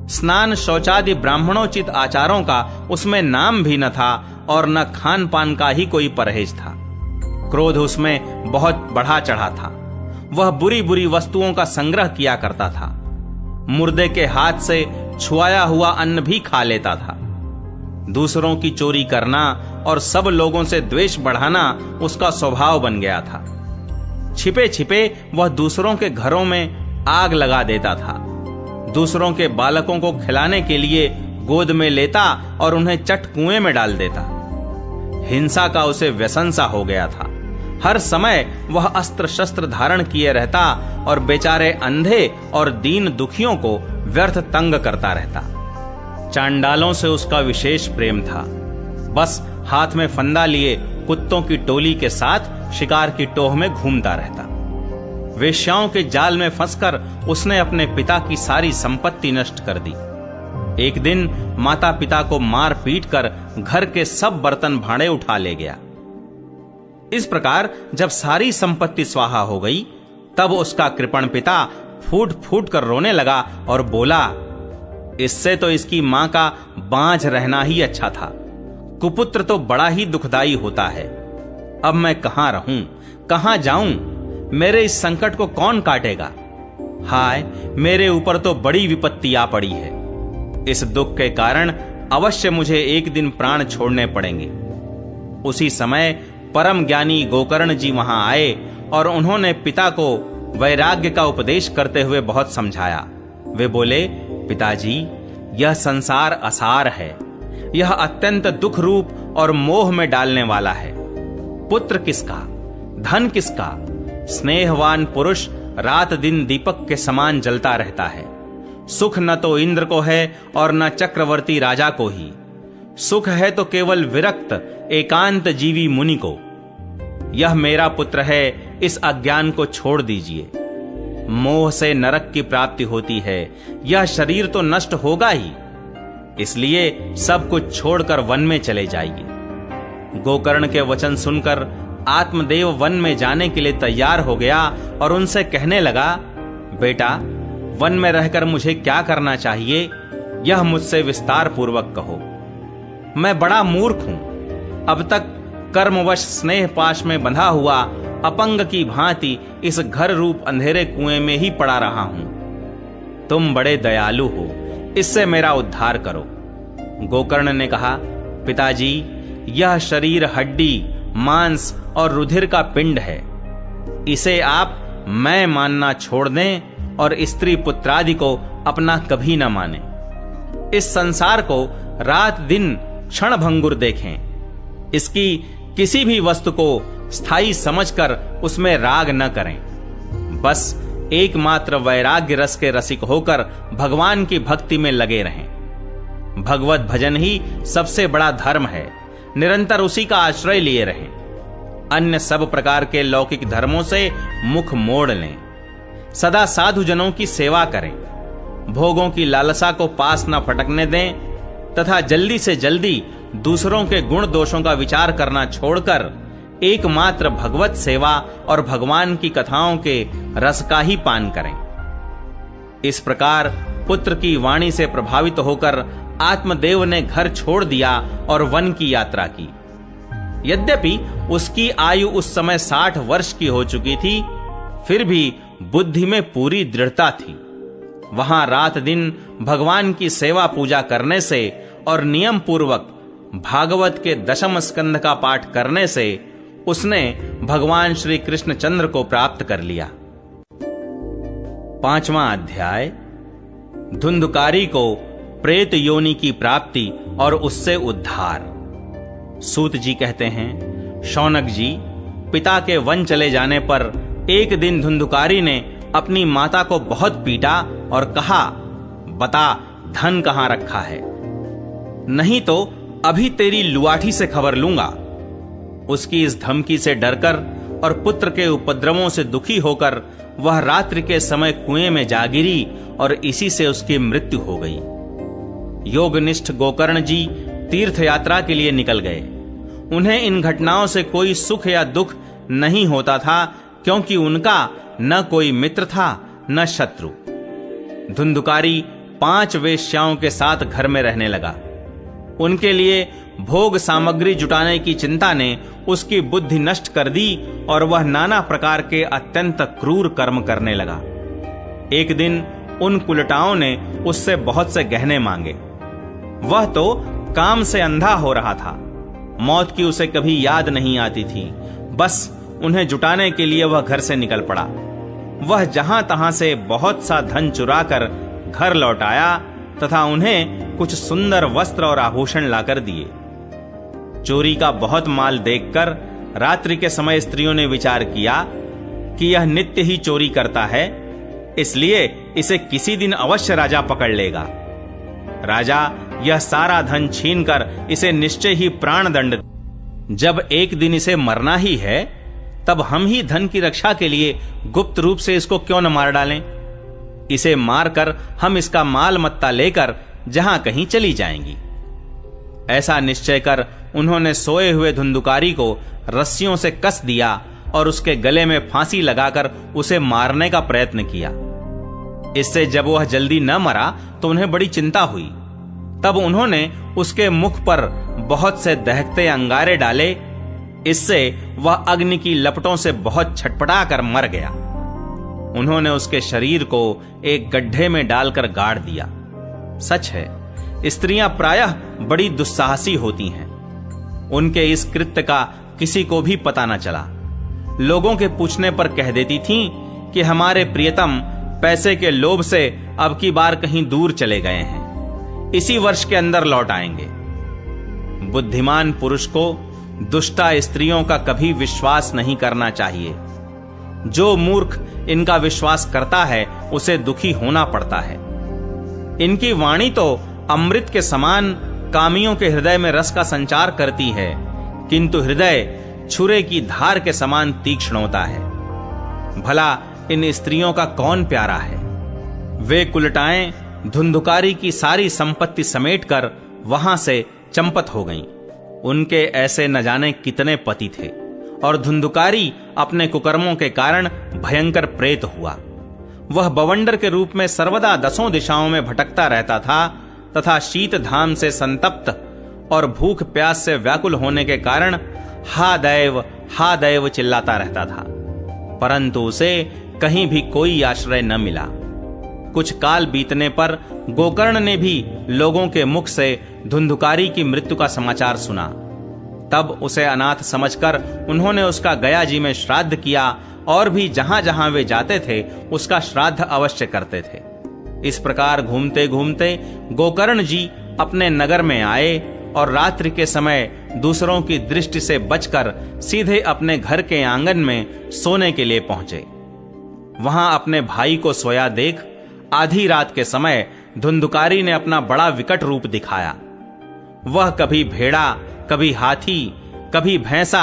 स्नान शौचादि ब्राह्मणोचित आचारों का उसमें नाम भी न था और न खान पान का ही कोई परहेज था। क्रोध उसमें बहुत बढ़ा चढ़ा था। वह बुरी बुरी वस्तुओं का संग्रह किया करता था। मुर्दे के हाथ से छुआया हुआ अन्न भी खा लेता था। दूसरों की चोरी करना और सब लोगों से द्वेष बढ़ाना उसका स्वभाव बन गया था। छिपे छिपे वह दूसरों के घरों में आग लगा देता था। दूसरों के बालकों को खिलाने के लिए गोद में लेता और उन्हें चट कुएं में डाल देता। हिंसा का उसे व्यसन सा हो गया था। हर समय वह अस्त्र शस्त्र धारण किए रहता और बेचारे अंधे और दीन दुखियों को व्यर्थ तंग करता रहता। चांडालों से उसका विशेष प्रेम था। बस हाथ में फंदा लिए कुत्तों की टोली के साथ शिकार की टोह में घूमता रहता। वेश्याओं के जाल में फंसकर उसने अपने पिता की सारी संपत्ति नष्ट कर दी। एक दिन माता पिता को मार पीट कर घर के सब बर्तन भांडे उठा ले गया। इस प्रकार जब सारी संपत्ति स्वाहा हो गई, तब उसका कृपण पिता फूट फूट कर रोने लगा और बोला, इससे तो इसकी मां का बांझ रहना ही अच्छा था। कुपुत्र तो बड़ा ही दुखदाई होता है। अब मैं कहां रहूं, कहां जाऊं? मेरे इस संकट को कौन काटेगा? हाय, मेरे ऊपर तो बड़ी विपत्ति आ पड़ी है। इस दुख के कारण अवश्य मुझे एक दिन प्राण छोड़ने पड़ेंगे। उसी समय परम ज्ञानी गोकर्ण जी वहां आए और उन्होंने पिता को वैराग्य का उपदेश करते हुए बहुत समझाया। वे बोले, पिताजी, यह संसार असार है। यह अत्यंत दुख रूप और मोह में डालने वाला है। पुत्र किसका, धन किसका? स्नेहवान पुरुष रात दिन दीपक के समान जलता रहता है। सुख न तो इंद्र को है और न चक्रवर्ती राजा को ही। सुख है तो केवल विरक्त एकांत जीवी मुनि को। यह मेरा पुत्र है, इस अज्ञान को छोड़ दीजिए। मोह से नरक की प्राप्ति होती है। यह शरीर तो नष्ट होगा ही, इसलिए सब कुछ छोड़कर वन में चले जाइए। गोकर्ण के वचन सुनकर आत्मदेव वन में जाने के लिए तैयार हो गया और उनसे कहने लगा, बेटा, वन में रहकर मुझे क्या करना चाहिए, यह मुझसे विस्तार पूर्वक कहो। मैं बड़ा मूर्ख हूं। अब तक कर्मवश स्नेह पाश में बंधा हुआ अपंग की भांति इस घर रूप अंधेरे कुएं में ही पड़ा रहा हूं। तुम बड़े दयालु हो, इससे मेरा उद्धार करो। गोकर्ण ने कहा, पिताजी, यह शरीर हड्डी, मांस और रुधिर का पिंड है। इसे आप मैं मानना छोड़ दें और स्त्री पुत्रादि को अपना कभी न माने। इस संसार को रात दिन क्षण भंगुर देखें। इसकी किसी भी वस्तु को स्थायी समझकर उसमें राग न करें। बस एकमात्र वैराग्य रस के रसिक होकर भगवान की भक्ति में लगे रहें। भगवत भजन ही सबसे बड़ा धर्म है। निरंतर उसी का आश्रय लिए रहें। अन्य सब प्रकार के लौकिक धर्मों से मुख मोड़ लें। सदा साधु जनों की सेवा करें। भोगों की लालसा को पास न फटकने दें तथा जल्दी से जल्दी दूसरों के गुण दोषों का विचार करना छोड़कर एकमात्र भगवत सेवा और भगवान की कथाओं के रस का ही पान करें। इस प्रकार पुत्र की वाणी से प्रभावित होकर आत्मदेव ने घर छोड़ दिया और वन की यात्रा की। यद्यपि उसकी आयु उस समय 60 वर्ष की हो चुकी थी, फिर भी बुद्धि में पूरी दृढ़ता थी। वहां रात दिन भगवान की सेवा पूजा करने से और नियम पूर्वक भागवत के 10वें स्कंध का पाठ करने से उसने भगवान श्री कृष्णचंद्र को प्राप्त कर लिया। 5वां अध्याय, धुंधुकारी को प्रेत योनि की प्राप्ति और उससे उद्धार। सूत जी कहते हैं, शौनक जी, पिता के वन चले जाने पर एक दिन धुंधुकारी ने अपनी माता को बहुत पीटा और कहा, बता धन कहां रखा है, नहीं तो अभी तेरी लुआठी से खबर लूंगा। उसकी इस धमकी से डरकर और पुत्र के उपद्रवों से दुखी होकर वह रात्रि के समय कुएं में जा गिरी और इसी से उसकी मृत्यु हो गई। योगनिष्ठ गोकर्ण जी तीर्थ यात्रा के लिए निकल गए। उन्हें इन घटनाओं से कोई सुख या दुख नहीं होता था, क्योंकि उनका न कोई मित्र था न शत्रु। धुंधुकारी 5 वेश्याओं के साथ घर में रहने लगा। उनके लिए भोग सामग्री जुटाने की चिंता ने उसकी बुद्धि नष्ट कर दी और वह नाना प्रकार के अत्यंत क्रूर कर्म करने लगा। एक दिन उन कुलटाओं ने उससे बहुत से गहने मांगे। वह तो काम से अंधा हो रहा था। मौत की उसे कभी याद नहीं आती थी। बस उन्हें जुटाने के लिए वह घर से निकल पड़ा। वह जहां तहां से बहुत सा धन चुराकर घर लौट आया तथा उन्हें कुछ सुंदर वस्त्र और आभूषण लाकर दिए। चोरी का बहुत माल देखकर रात्रि के समय स्त्रियों ने विचार किया कि यह नित्य ही चोरी करता है, इसलिए इसे किसी दिन अवश्य राजा पकड़ लेगा। राजा यह सारा धन छीनकर इसे निश्चय ही प्राण दंड। जब एक दिन इसे मरना ही है, तब हम ही धन की रक्षा के लिए गुप्त रूप से इसको क्यों न मार डालें। इसे मारकर हम इसका माल मत्ता लेकर जहां कहीं चली जाएंगी। ऐसा निश्चय कर उन्होंने सोए हुए धुंधुकारी को रस्सियों से कस दिया और उसके गले में फांसी लगाकर उसे मारने का प्रयत्न किया। इससे जब वह जल्दी न मरा तो उन्हें बड़ी चिंता हुई। तब उन्होंने उसके मुख पर बहुत से दहकते अंगारे डाले। इससे वह अग्नि की लपटों से बहुत छटपटा कर मर गया। उन्होंने उसके शरीर को एक गड्ढे में डालकर गाड़ दिया। सच है, स्त्रियां प्रायः बड़ी दुस्साहसी होती हैं। उनके इस कृत्य का किसी को भी पता न चला। लोगों के पूछने पर कह देती थीं कि हमारे प्रियतम पैसे के लोभ से अब की बार कहीं दूर चले गए हैं, इसी वर्ष के अंदर लौट आएंगे। बुद्धिमान पुरुष को दुष्टा स्त्रियों का कभी विश्वास नहीं करना चाहिए। जो मूर्ख इनका विश्वास करता है उसे दुखी होना पड़ता है। इनकी वाणी तो अमृत के समान कामियों के हृदय में रस का संचार करती है, किंतु हृदय छुरे की धार के समान तीक्ष्ण होता है। भला इन स्त्रियों का कौन प्यारा है। वे कुलटाएं धुंधुकारी की सारी संपत्ति समेटकर वहां से चंपत हो गईं। उनके ऐसे न जाने कितने पति थे और धुंधुकारी अपने कुकर्मों के कारण भयंकर प्रेत हुआ। वह बवंडर के रूप में सर्वदा 10 दिशाओं में भटकता रहता था तथा शीत धाम से संतप्त और भूख प्यास से व्याकुल होने के कारण हा दैव चिल्लाता रहता था, परंतु उसे कहीं भी कोई आश्रय न मिला। कुछ काल बीतने पर गोकर्ण ने भी लोगों के मुख से धुंधुकारी की मृत्यु का समाचार सुना। तब उसे अनाथ समझकर उन्होंने उसका गया जी में श्राद्ध किया और भी जहां जहां वे जाते थे उसका श्राद्ध अवश्य करते थे। इस प्रकार घूमते घूमते गोकर्ण जी अपने नगर में आए और रात्रि के समय दूसरों की दृष्टि से बचकर सीधे अपने घर के आंगन में सोने के लिए पहुंचे। वहां अपने भाई को सोया देख आधी रात के समय धुंधुकारी ने अपना बड़ा विकट रूप दिखाया। वह कभी भेड़ा, कभी हाथी, कभी भैंसा,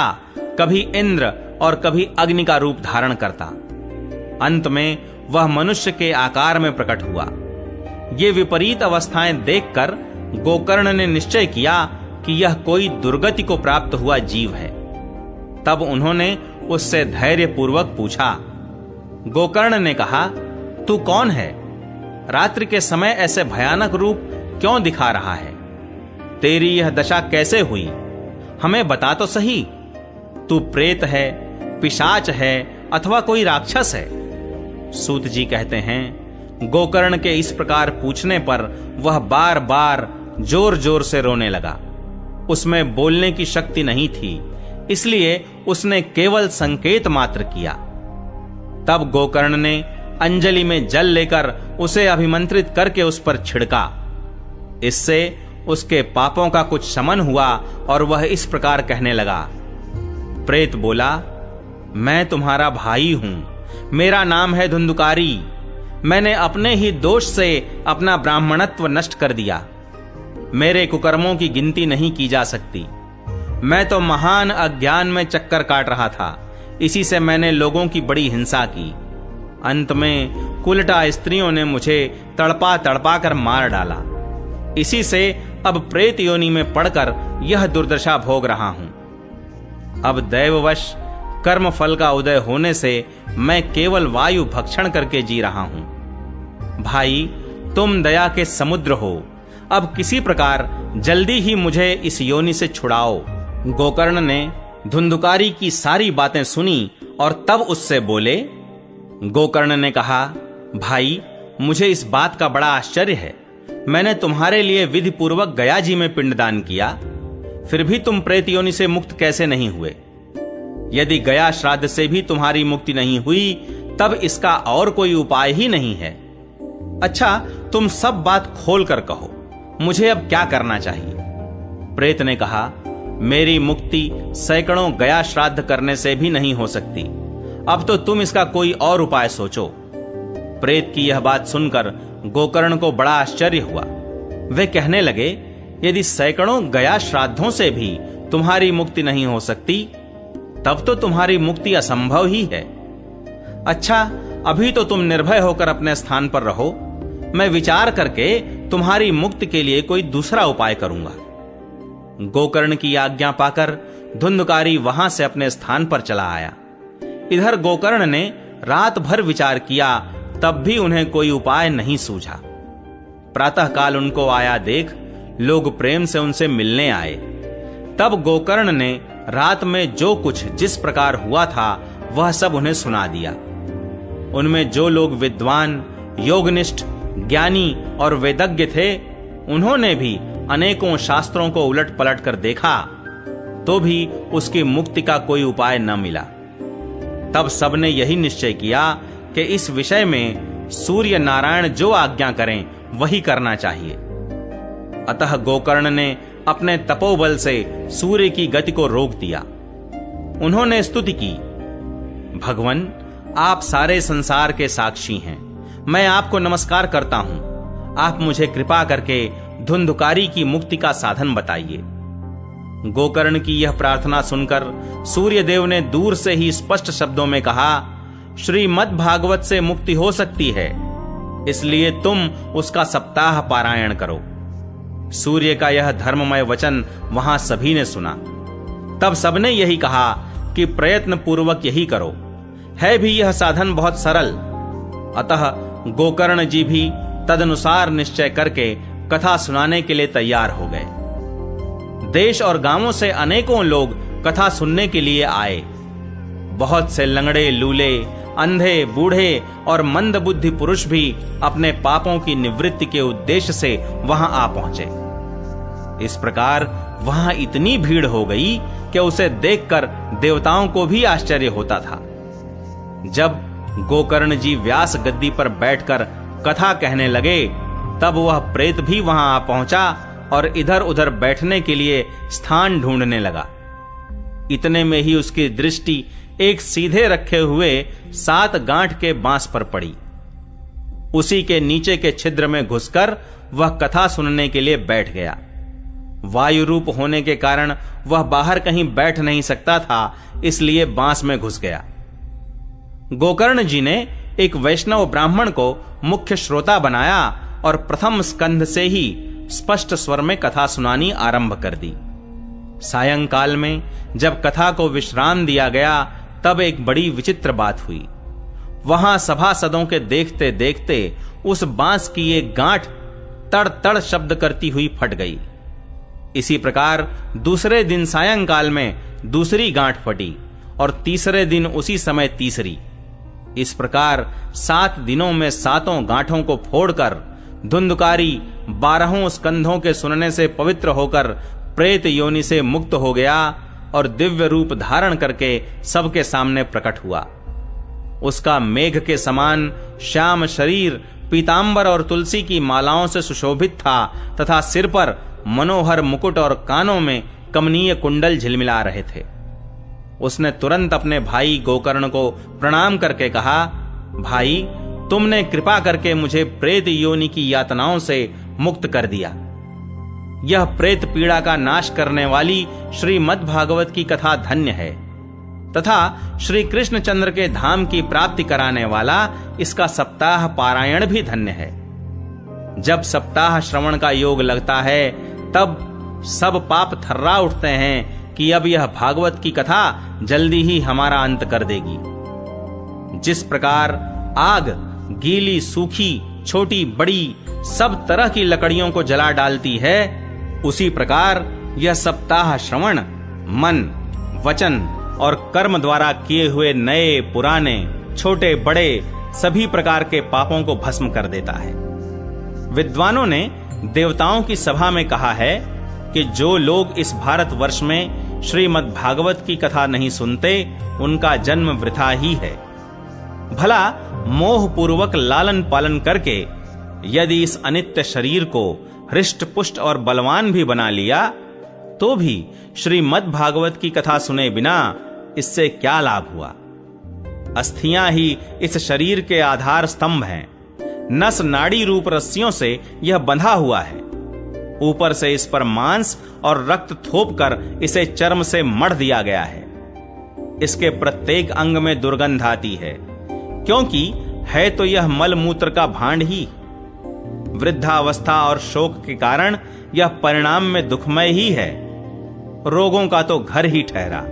कभी इंद्र और कभी अग्नि का रूप धारण करता। अंत में वह मनुष्य के आकार में प्रकट हुआ। ये विपरीत अवस्थाएं देखकर गोकर्ण ने निश्चय किया कि यह कोई दुर्गति को प्राप्त हुआ जीव है। तब उन्होंने उससे धैर्यपूर्वक पूछा। गोकर्ण ने कहा, तू कौन है? रात्रि के समय ऐसे भयानक रूप क्यों दिखा रहा है? तेरी यह दशा कैसे हुई? हमें बता तो सही। तू प्रेत है, पिशाच है अथवा कोई राक्षस है? सूत जी कहते हैं, गोकर्ण के इस प्रकार पूछने पर वह बार बार जोर जोर से रोने लगा। उसमें बोलने की शक्ति नहीं थी, इसलिए उसने केवल संकेत मात्र किया। तब गोकर्ण ने अंजलि में जल लेकर उसे अभिमंत्रित करके उस पर छिड़का। इससे उसके पापों का कुछ शमन हुआ और वह इस प्रकार कहने लगा। प्रेत बोला, मैं तुम्हारा भाई हूं, मेरा नाम है धुंधुकारी। मैंने अपने ही दोष से अपना ब्राह्मणत्व नष्ट कर दिया। मेरे कुकर्मों की गिनती नहीं की जा सकती। मैं तो महान अज्ञान में चक्कर काट रहा था, इसी से मैंने लोगों की बड़ी हिंसा की। अंत में कुलटा स्त्रियों ने मुझे तड़पा तड़पा कर मार डाला। इसी से अब प्रेत योनि में पड़कर यह दुर्दशा भोग रहा हूं। अब दैववश कर्म फल का उदय होने से मैं केवल वायु भक्षण करके जी रहा हूं। भाई, तुम दया के समुद्र हो, अब किसी प्रकार जल्दी ही मुझे इस योनि से छुड़ाओ। गोकर्ण ने धुंधुकारी की सारी बातें सुनी और तब उससे बोले। गोकर्ण ने कहा, भाई, मुझे इस बात का बड़ा आश्चर्य है। मैंने तुम्हारे लिए विधि पूर्वक गया जी में पिंडदान किया, फिर भी तुम प्रेत योनि से मुक्त कैसे नहीं हुए? यदि गया श्राद्ध से भी तुम्हारी मुक्ति नहीं हुई, तब इसका और कोई उपाय ही नहीं है। अच्छा, तुम सब बात खोल कर कहो, मुझे अब क्या करना चाहिए? प्रेत ने कहा, मेरी मुक्ति सैकड़ों गया श्राद्ध करने से भी नहीं हो सकती। अब तो तुम इसका कोई और उपाय सोचो। प्रेत की यह बात सुनकर गोकर्ण को बड़ा आश्चर्य हुआ। वे कहने लगे, यदि सैकड़ों गया श्राद्धों से भी तुम्हारी मुक्ति नहीं हो सकती, तब तो तुम्हारी मुक्ति असंभव ही है। अच्छा, अभी तो तुम निर्भय होकर अपने स्थान पर रहो। मैं विचार करके तुम्हारी मुक्ति के लिए कोई दूसरा उपाय करूंगा। गोकर्ण की आज्ञा पाकर धुंधुकारी वहां से अपने स्थान पर चला आया। इधर गोकर्ण ने रात भर विचार किया, तब भी उन्हें कोई उपाय नहीं सूझा। प्रातःकाल उनको आया देख लोग प्रेम से उनसे मिलने आए। तब गोकर्ण ने रात में जो कुछ जिस प्रकार हुआ था वह सब उन्हें सुना दिया। उनमें जो लोग विद्वान, योगनिष्ठ, ज्ञानी और वेदज्ञ थे, उन्होंने भी अनेकों शास्त्रों को उलट पलट कर देखा, तो भी उसकी मुक्ति का कोई उपाय न मिला। तब सबने यही निश्चय किया कि इस विषय में सूर्य नारायण जो आज्ञा करें वही करना चाहिए। अतः गोकर्ण ने अपने तपोबल से सूर्य की गति को रोक दिया। उन्होंने स्तुति की, भगवन, आप सारे संसार के साक्षी हैं। मैं आपको नमस्कार करता हूं। आप मुझे कृपा करके धुंधुकारी की मुक्ति का साधन बताइए। गोकर्ण की यह प्रार्थना सुनकर सूर्यदेव ने दूर से ही स्पष्ट शब्दों में कहा, श्रीमद् भागवत से मुक्ति हो सकती है, इसलिए तुम उसका सप्ताह पारायण करो। सूर्य का यह धर्ममय वचन वहां सभी ने सुना। तब सबने यही कहा कि प्रयत्न पूर्वक यही करो। है भी यह साधन बहुत सरल। अतः गोकर्ण जी भी तदनुसार निश्चय करके कथा सुनाने के लिए तैयार हो गए। देश और गांवों से अनेकों लोग कथा सुनने के लिए आए। बहुत से लंगड़े, लूले, अंधे, बूढ़े और मंदबुद्धि पुरुष भी अपने पापों की निवृत्ति के उद्देश्य से वहां आ पहुंचे। इस प्रकार वहां इतनी भीड़ हो गई कि उसे देखकर देवताओं को भी आश्चर्य होता था। जब गोकर्ण जी व्यास गद्दी पर बैठकर कथा कहने लगे, तब वह प्रेत भी वहां आ पहुंचा और इधर उधर बैठने के लिए स्थान ढूंढने लगा। इतने में ही उसकी दृष्टि एक सीधे रखे हुए 7 गांठ के बांस पर पड़ी। उसी के नीचे के छिद्र में घुसकर वह कथा सुनने के लिए बैठ गया। वायु रूप होने के कारण वह बाहर कहीं बैठ नहीं सकता था, इसलिए बांस में घुस गया। गोकर्ण जी ने एक वैष्णव ब्राह्मण को मुख्य श्रोता बनाया और प्रथम स्कंध से ही स्पष्ट स्वर में कथा सुनानी आरंभ कर दी। सायंकाल में जब कथा को विश्राम दिया गया तब एक बड़ी विचित्र बात हुई। वहां सभासदों के देखते देखते उस बांस की एक गांठ तड़ तड़ शब्द करती हुई फट गई। इसी प्रकार दूसरे दिन सायंकाल में दूसरी गांठ फटी और तीसरे दिन उसी समय तीसरी। इस प्रकार 7 दिनों में 7 गांठों को फोड़कर धुंधकारी 12 स्कंधों के सुनने से पवित्र होकर प्रेत योनि से मुक्त हो गया और दिव्य रूप धारण करके सबके सामने प्रकट हुआ। उसका मेघ के समान श्याम शरीर पीतांबर और तुलसी की मालाओं से सुशोभित था तथा सिर पर मनोहर मुकुट और कानों में कमनीय कुंडल झिलमिला रहे थे। उसने तुरंत अपने भाई गोकर्ण को प्रणाम करके कहा, भाई, तुमने कृपा करके मुझे प्रेत योनि की यातनाओं से मुक्त कर दिया। यह प्रेत पीड़ा का नाश करने वाली श्रीमद् भागवत की कथा धन्य है तथा श्री कृष्णचंद्र के धाम की प्राप्ति कराने वाला इसका सप्ताह पारायण भी धन्य है। जब सप्ताह श्रवण का योग लगता है तब सब पाप थर्रा उठते हैं कि अब यह भागवत की कथा जल्दी ही हमारा अंत कर देगी। जिस प्रकार आग गीली सूखी छोटी बड़ी सब तरह की लकड़ियों को जला डालती है, उसी प्रकार यह सप्ताह श्रवण मन वचन और कर्म द्वारा किए हुए नए पुराने छोटे बड़े सभी प्रकार के पापों को भस्म कर देता है। विद्वानों ने देवताओं की सभा में कहा है कि जो लोग इस भारतवर्ष में श्रीमद् भागवत की कथा नहीं सुनते उनका जन्म वृथा ही है। भला मोह पूर्वक लालन पालन करके यदि इस अनित्य शरीर को हृष्ट पुष्ट और बलवान भी बना लिया तो भी श्रीमद् भागवत की कथा सुने बिना इससे क्या लाभ हुआ। अस्थियां ही इस शरीर के आधार स्तंभ हैं। नस नाड़ी रूप रस्सियों से यह बंधा हुआ है। ऊपर से इस पर मांस और रक्त थोप कर इसे चर्म से मढ़ दिया गया है। इसके प्रत्येक अंग में दुर्गंध आती है, क्योंकि है तो यह मल मूत्र का भांड ही। वृद्धावस्था और शोक के कारण यह परिणाम में दुखमय ही है। रोगों का तो घर ही ठहरा।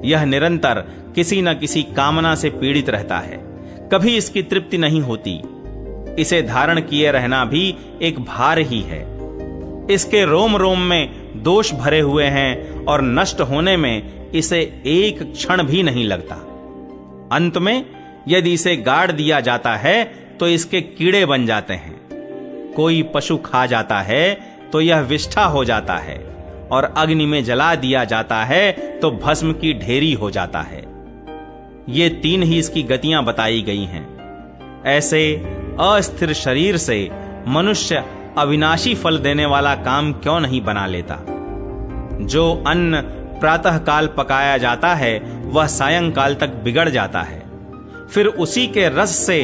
यह निरंतर किसी न किसी कामना से पीड़ित रहता है, कभी इसकी तृप्ति नहीं होती। इसे धारण किए रहना भी एक भार ही है। इसके रोम रोम में दोष भरे हुए हैं और नष्ट होने में इसे एक क्षण भी नहीं लगता। अंत में यदि इसे गाड़ दिया जाता है तो इसके कीड़े बन जाते हैं। कोई पशु खा जाता है तो यह विष्ठा हो जाता है और अग्नि में जला दिया जाता है तो भस्म की ढेरी हो जाता है। ये 3 ही इसकी गतियां बताई गई हैं। ऐसे अस्थिर शरीर से मनुष्य अविनाशी फल देने वाला काम क्यों नहीं बना लेता। जो अन्न प्रातः काल पकाया जाता है वह सायंकाल तक बिगड़ जाता है, फिर उसी के रस से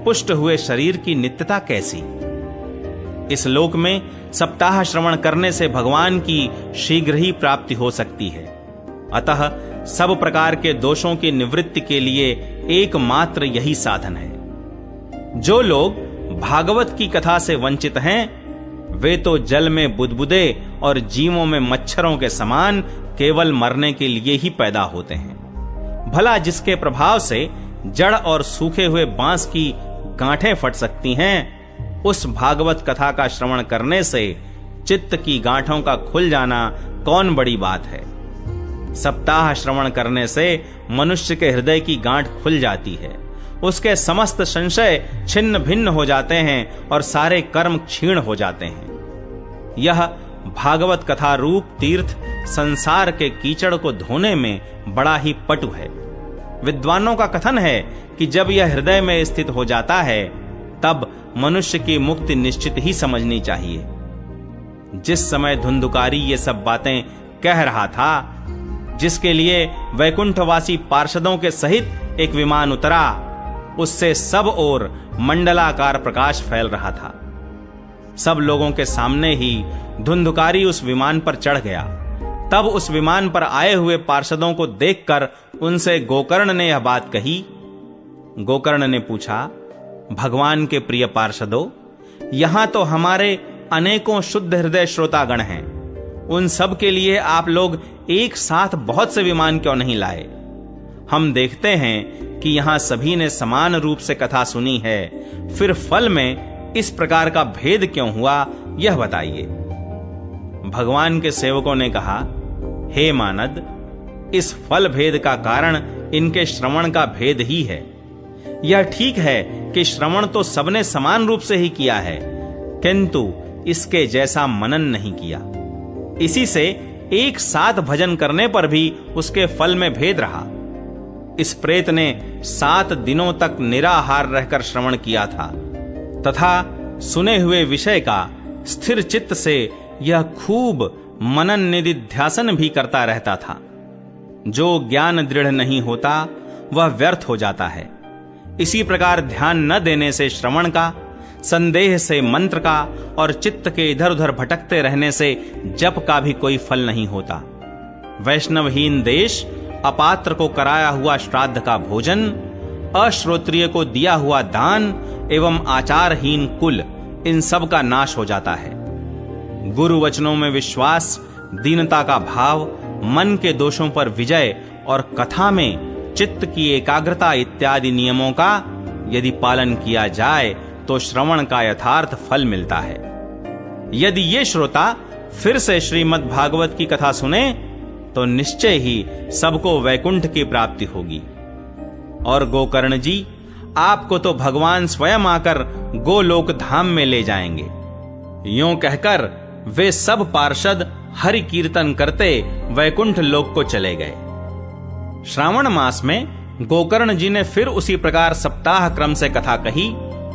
पुष्ट हुए शरीर की नित्यता कैसी। इस लोक में सप्ताह श्रवण करने से भगवान की शीघ्र ही प्राप्ति हो सकती है। अतः सब प्रकार के दोषों की निवृत्ति के लिए एकमात्र यही साधन है। जो लोग भागवत की कथा से वंचित हैं वे तो जल में बुदबुदे और जीवों में मच्छरों के समान केवल मरने के लिए ही पैदा होते हैं। भला जिसके प्रभाव से जड़ और सूखे हुए बांस की गांठें फट सकती हैं, उस भागवत कथा का श्रवण करने से चित्त की गांठों का खुल जाना कौन बड़ी बात है। सप्ताह श्रवण करने से मनुष्य के हृदय की गांठ खुल जाती है, उसके समस्त संशय छिन्न भिन्न हो जाते हैं और सारे कर्म क्षीण हो जाते हैं। यह भागवत कथा रूप तीर्थ संसार के कीचड़ को धोने में बड़ा ही पटु है। विद्वानों का कथन है कि जब यह हृदय में स्थित हो जाता है तब मनुष्य की मुक्ति निश्चित ही समझनी चाहिए। जिस समय धुंधुकारी ये सब बातें कह रहा था, जिसके लिए वैकुंठवासी पार्षदों के सहित एक विमान उतरा, उससे सब ओर मंडलाकार प्रकाश फैल रहा था। सब लोगों के सामने ही धुंधुकारी उस विमान पर चढ़ गया। तब उस विमान पर आए हुए पार्षदों को देखकर उनसे गोकर्ण ने यह बात कही। गोकर्ण ने पूछा, भगवान के प्रिय पार्षदों, यहां तो हमारे अनेकों शुद्ध हृदय श्रोतागण हैं। उन सब के लिए आप लोग एक साथ बहुत से विमान क्यों नहीं लाए? हम देखते हैं कि यहां सभी ने समान रूप से कथा सुनी है, फिर फल में इस प्रकार का भेद क्यों हुआ, यह बताइए। भगवान के सेवकों ने कहा, हे मानद, इस फल भेद का कारण इनके श्रवण का भेद ही है। यह ठीक है कि श्रवण तो सबने समान रूप से ही किया है, किंतु इसके जैसा मनन नहीं किया। इसी से एक साथ भजन करने पर भी उसके फल में भेद रहा। इस प्रेत ने 7 दिनों तक निराहार रहकर श्रवण किया था तथा सुने हुए विषय का स्थिर चित्त से यह खूब मनन निधिध्यासन भी करता रहता था। जो ज्ञान दृढ़ नहीं होता वह व्यर्थ हो जाता है। इसी प्रकार ध्यान न देने से श्रवण का, संदेह से मंत्र का और चित्त के इधर उधर भटकते रहने से जप का भी कोई फल नहीं होता। वैष्णवहीन देश, अपात्र को कराया हुआ श्राद्ध का भोजन, अश्रोत्रिय को दिया हुआ दान एवं आचारहीन कुल, इन सब का नाश हो जाता है। गुरु वचनों में विश्वास, दीनता का भाव, मन के दोषों पर विजय और कथा में चित्त की एकाग्रता इत्यादि नियमों का यदि पालन किया जाए तो श्रवण का यथार्थ फल मिलता है। यदि ये श्रोता फिर से श्रीमद् भागवत की कथा सुने तो निश्चय ही सबको वैकुंठ की प्राप्ति होगी। और गोकर्ण जी, आपको तो भगवान स्वयं आकर गोलोक धाम में ले जाएंगे। यूं कहकर वे सब पार्षद हरि कीर्तन करते वैकुंठ लोक को चले गए। श्रावण मास में गोकर्ण जी ने फिर उसी प्रकार सप्ताह क्रम से कथा कही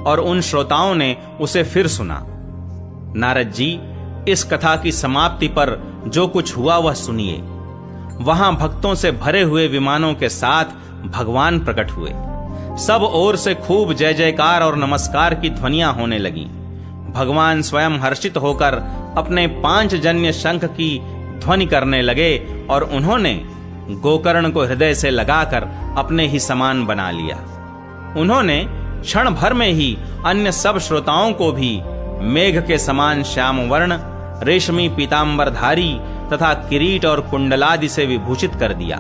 और उन श्रोताओं ने उसे फिर सुना। नारद जी, इस कथा की समाप्ति पर जो कुछ हुआ वह सुनिए। वहां भक्तों से भरे हुए विमानों के साथ भगवान प्रकट हुए। सब ओर से खूब जय जयकार और नमस्कार की ध्वनियां होने लगीं। भगवान स्वयं हर्षित होकर अपने 5 जन्य शंख की ध्वनि करने लगे और उन्होंने गोकर्ण को हृदय से लगाकर अपने ही समान बना लिया। उन्होंने क्षण भर में ही अन्य सब श्रोताओं को भी मेघ के समान श्याम वर्ण, रेशमी पीतांबरधारी तथा किरीट और कुंडलादि से विभूषित कर दिया।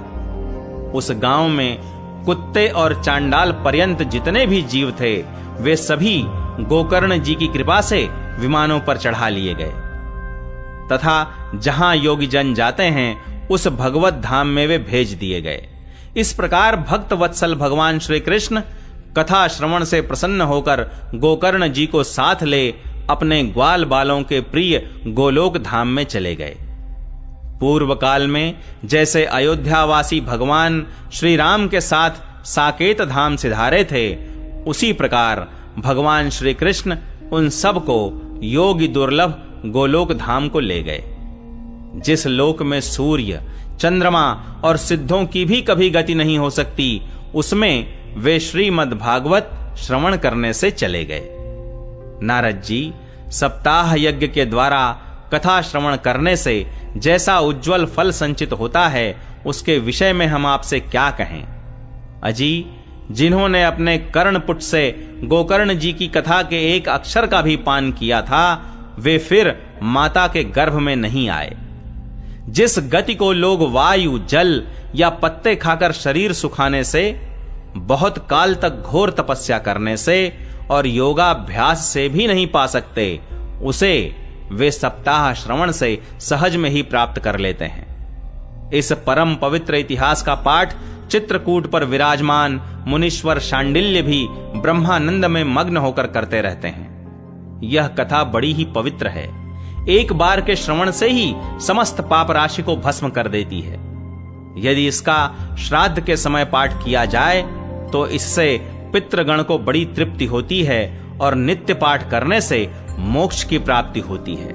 उस गांव में कुत्ते और चांडाल पर्यंत जितने भी जीव थे वे सभी गोकर्ण जी की कृपा से विमानों पर चढ़ा लिए गए तथा जहां योगी जन जाते हैं उस भगवत धाम में वे भेज दिए गए। इस प्रकार भक्त वत्सल भगवान श्री कृष्ण कथा श्रवण से प्रसन्न होकर गोकर्ण जी को साथ ले अपने ग्वाल बालों के प्रिय गोलोक धाम में चले गए। पूर्व काल में जैसे अयोध्यावासी भगवान श्री राम के साथ साकेत धाम सिधारे थे, उसी प्रकार भगवान श्री कृष्ण उन सब को योगी दुर्लभ गोलोक धाम को ले गए। जिस लोक में सूर्य, चंद्रमा और सिद्धों की भी कभी गति नहीं हो सकती, उसमें वे श्रीमद् भागवत श्रवण करने से चले गए। नारद जी, सप्ताह यज्ञ के द्वारा कथा श्रवण करने से जैसा उज्जवल फल संचित होता है, उसके विषय में हम आपसे क्या कहें। अजी, जिन्होंने अपने कर्णपुट से गोकर्ण जी की कथा के एक अक्षर का भी पान किया था, वे फिर माता के गर्भ में नहीं आए। जिस गति को लोग वायु, जल या पत्ते खाकर शरीर सुखाने से, बहुत काल तक घोर तपस्या करने से और योगाभ्यास से भी नहीं पा सकते, उसे वे सप्ताह श्रवण से सहज में ही प्राप्त कर लेते हैं। इस परम पवित्र इतिहास का पाठ चित्रकूट पर विराजमान मुनीश्वर शांडिल्य भी ब्रह्मानंद में मग्न होकर करते रहते हैं। यह कथा बड़ी ही पवित्र है। एक बार के श्रवण से ही समस्त पाप राशि को भस्म कर देती है। यदि इसका श्राद्ध के समय पाठ किया जाए तो इससे पितृगण को बड़ी तृप्ति होती है और नित्य पाठ करने से मोक्ष की प्राप्ति होती है।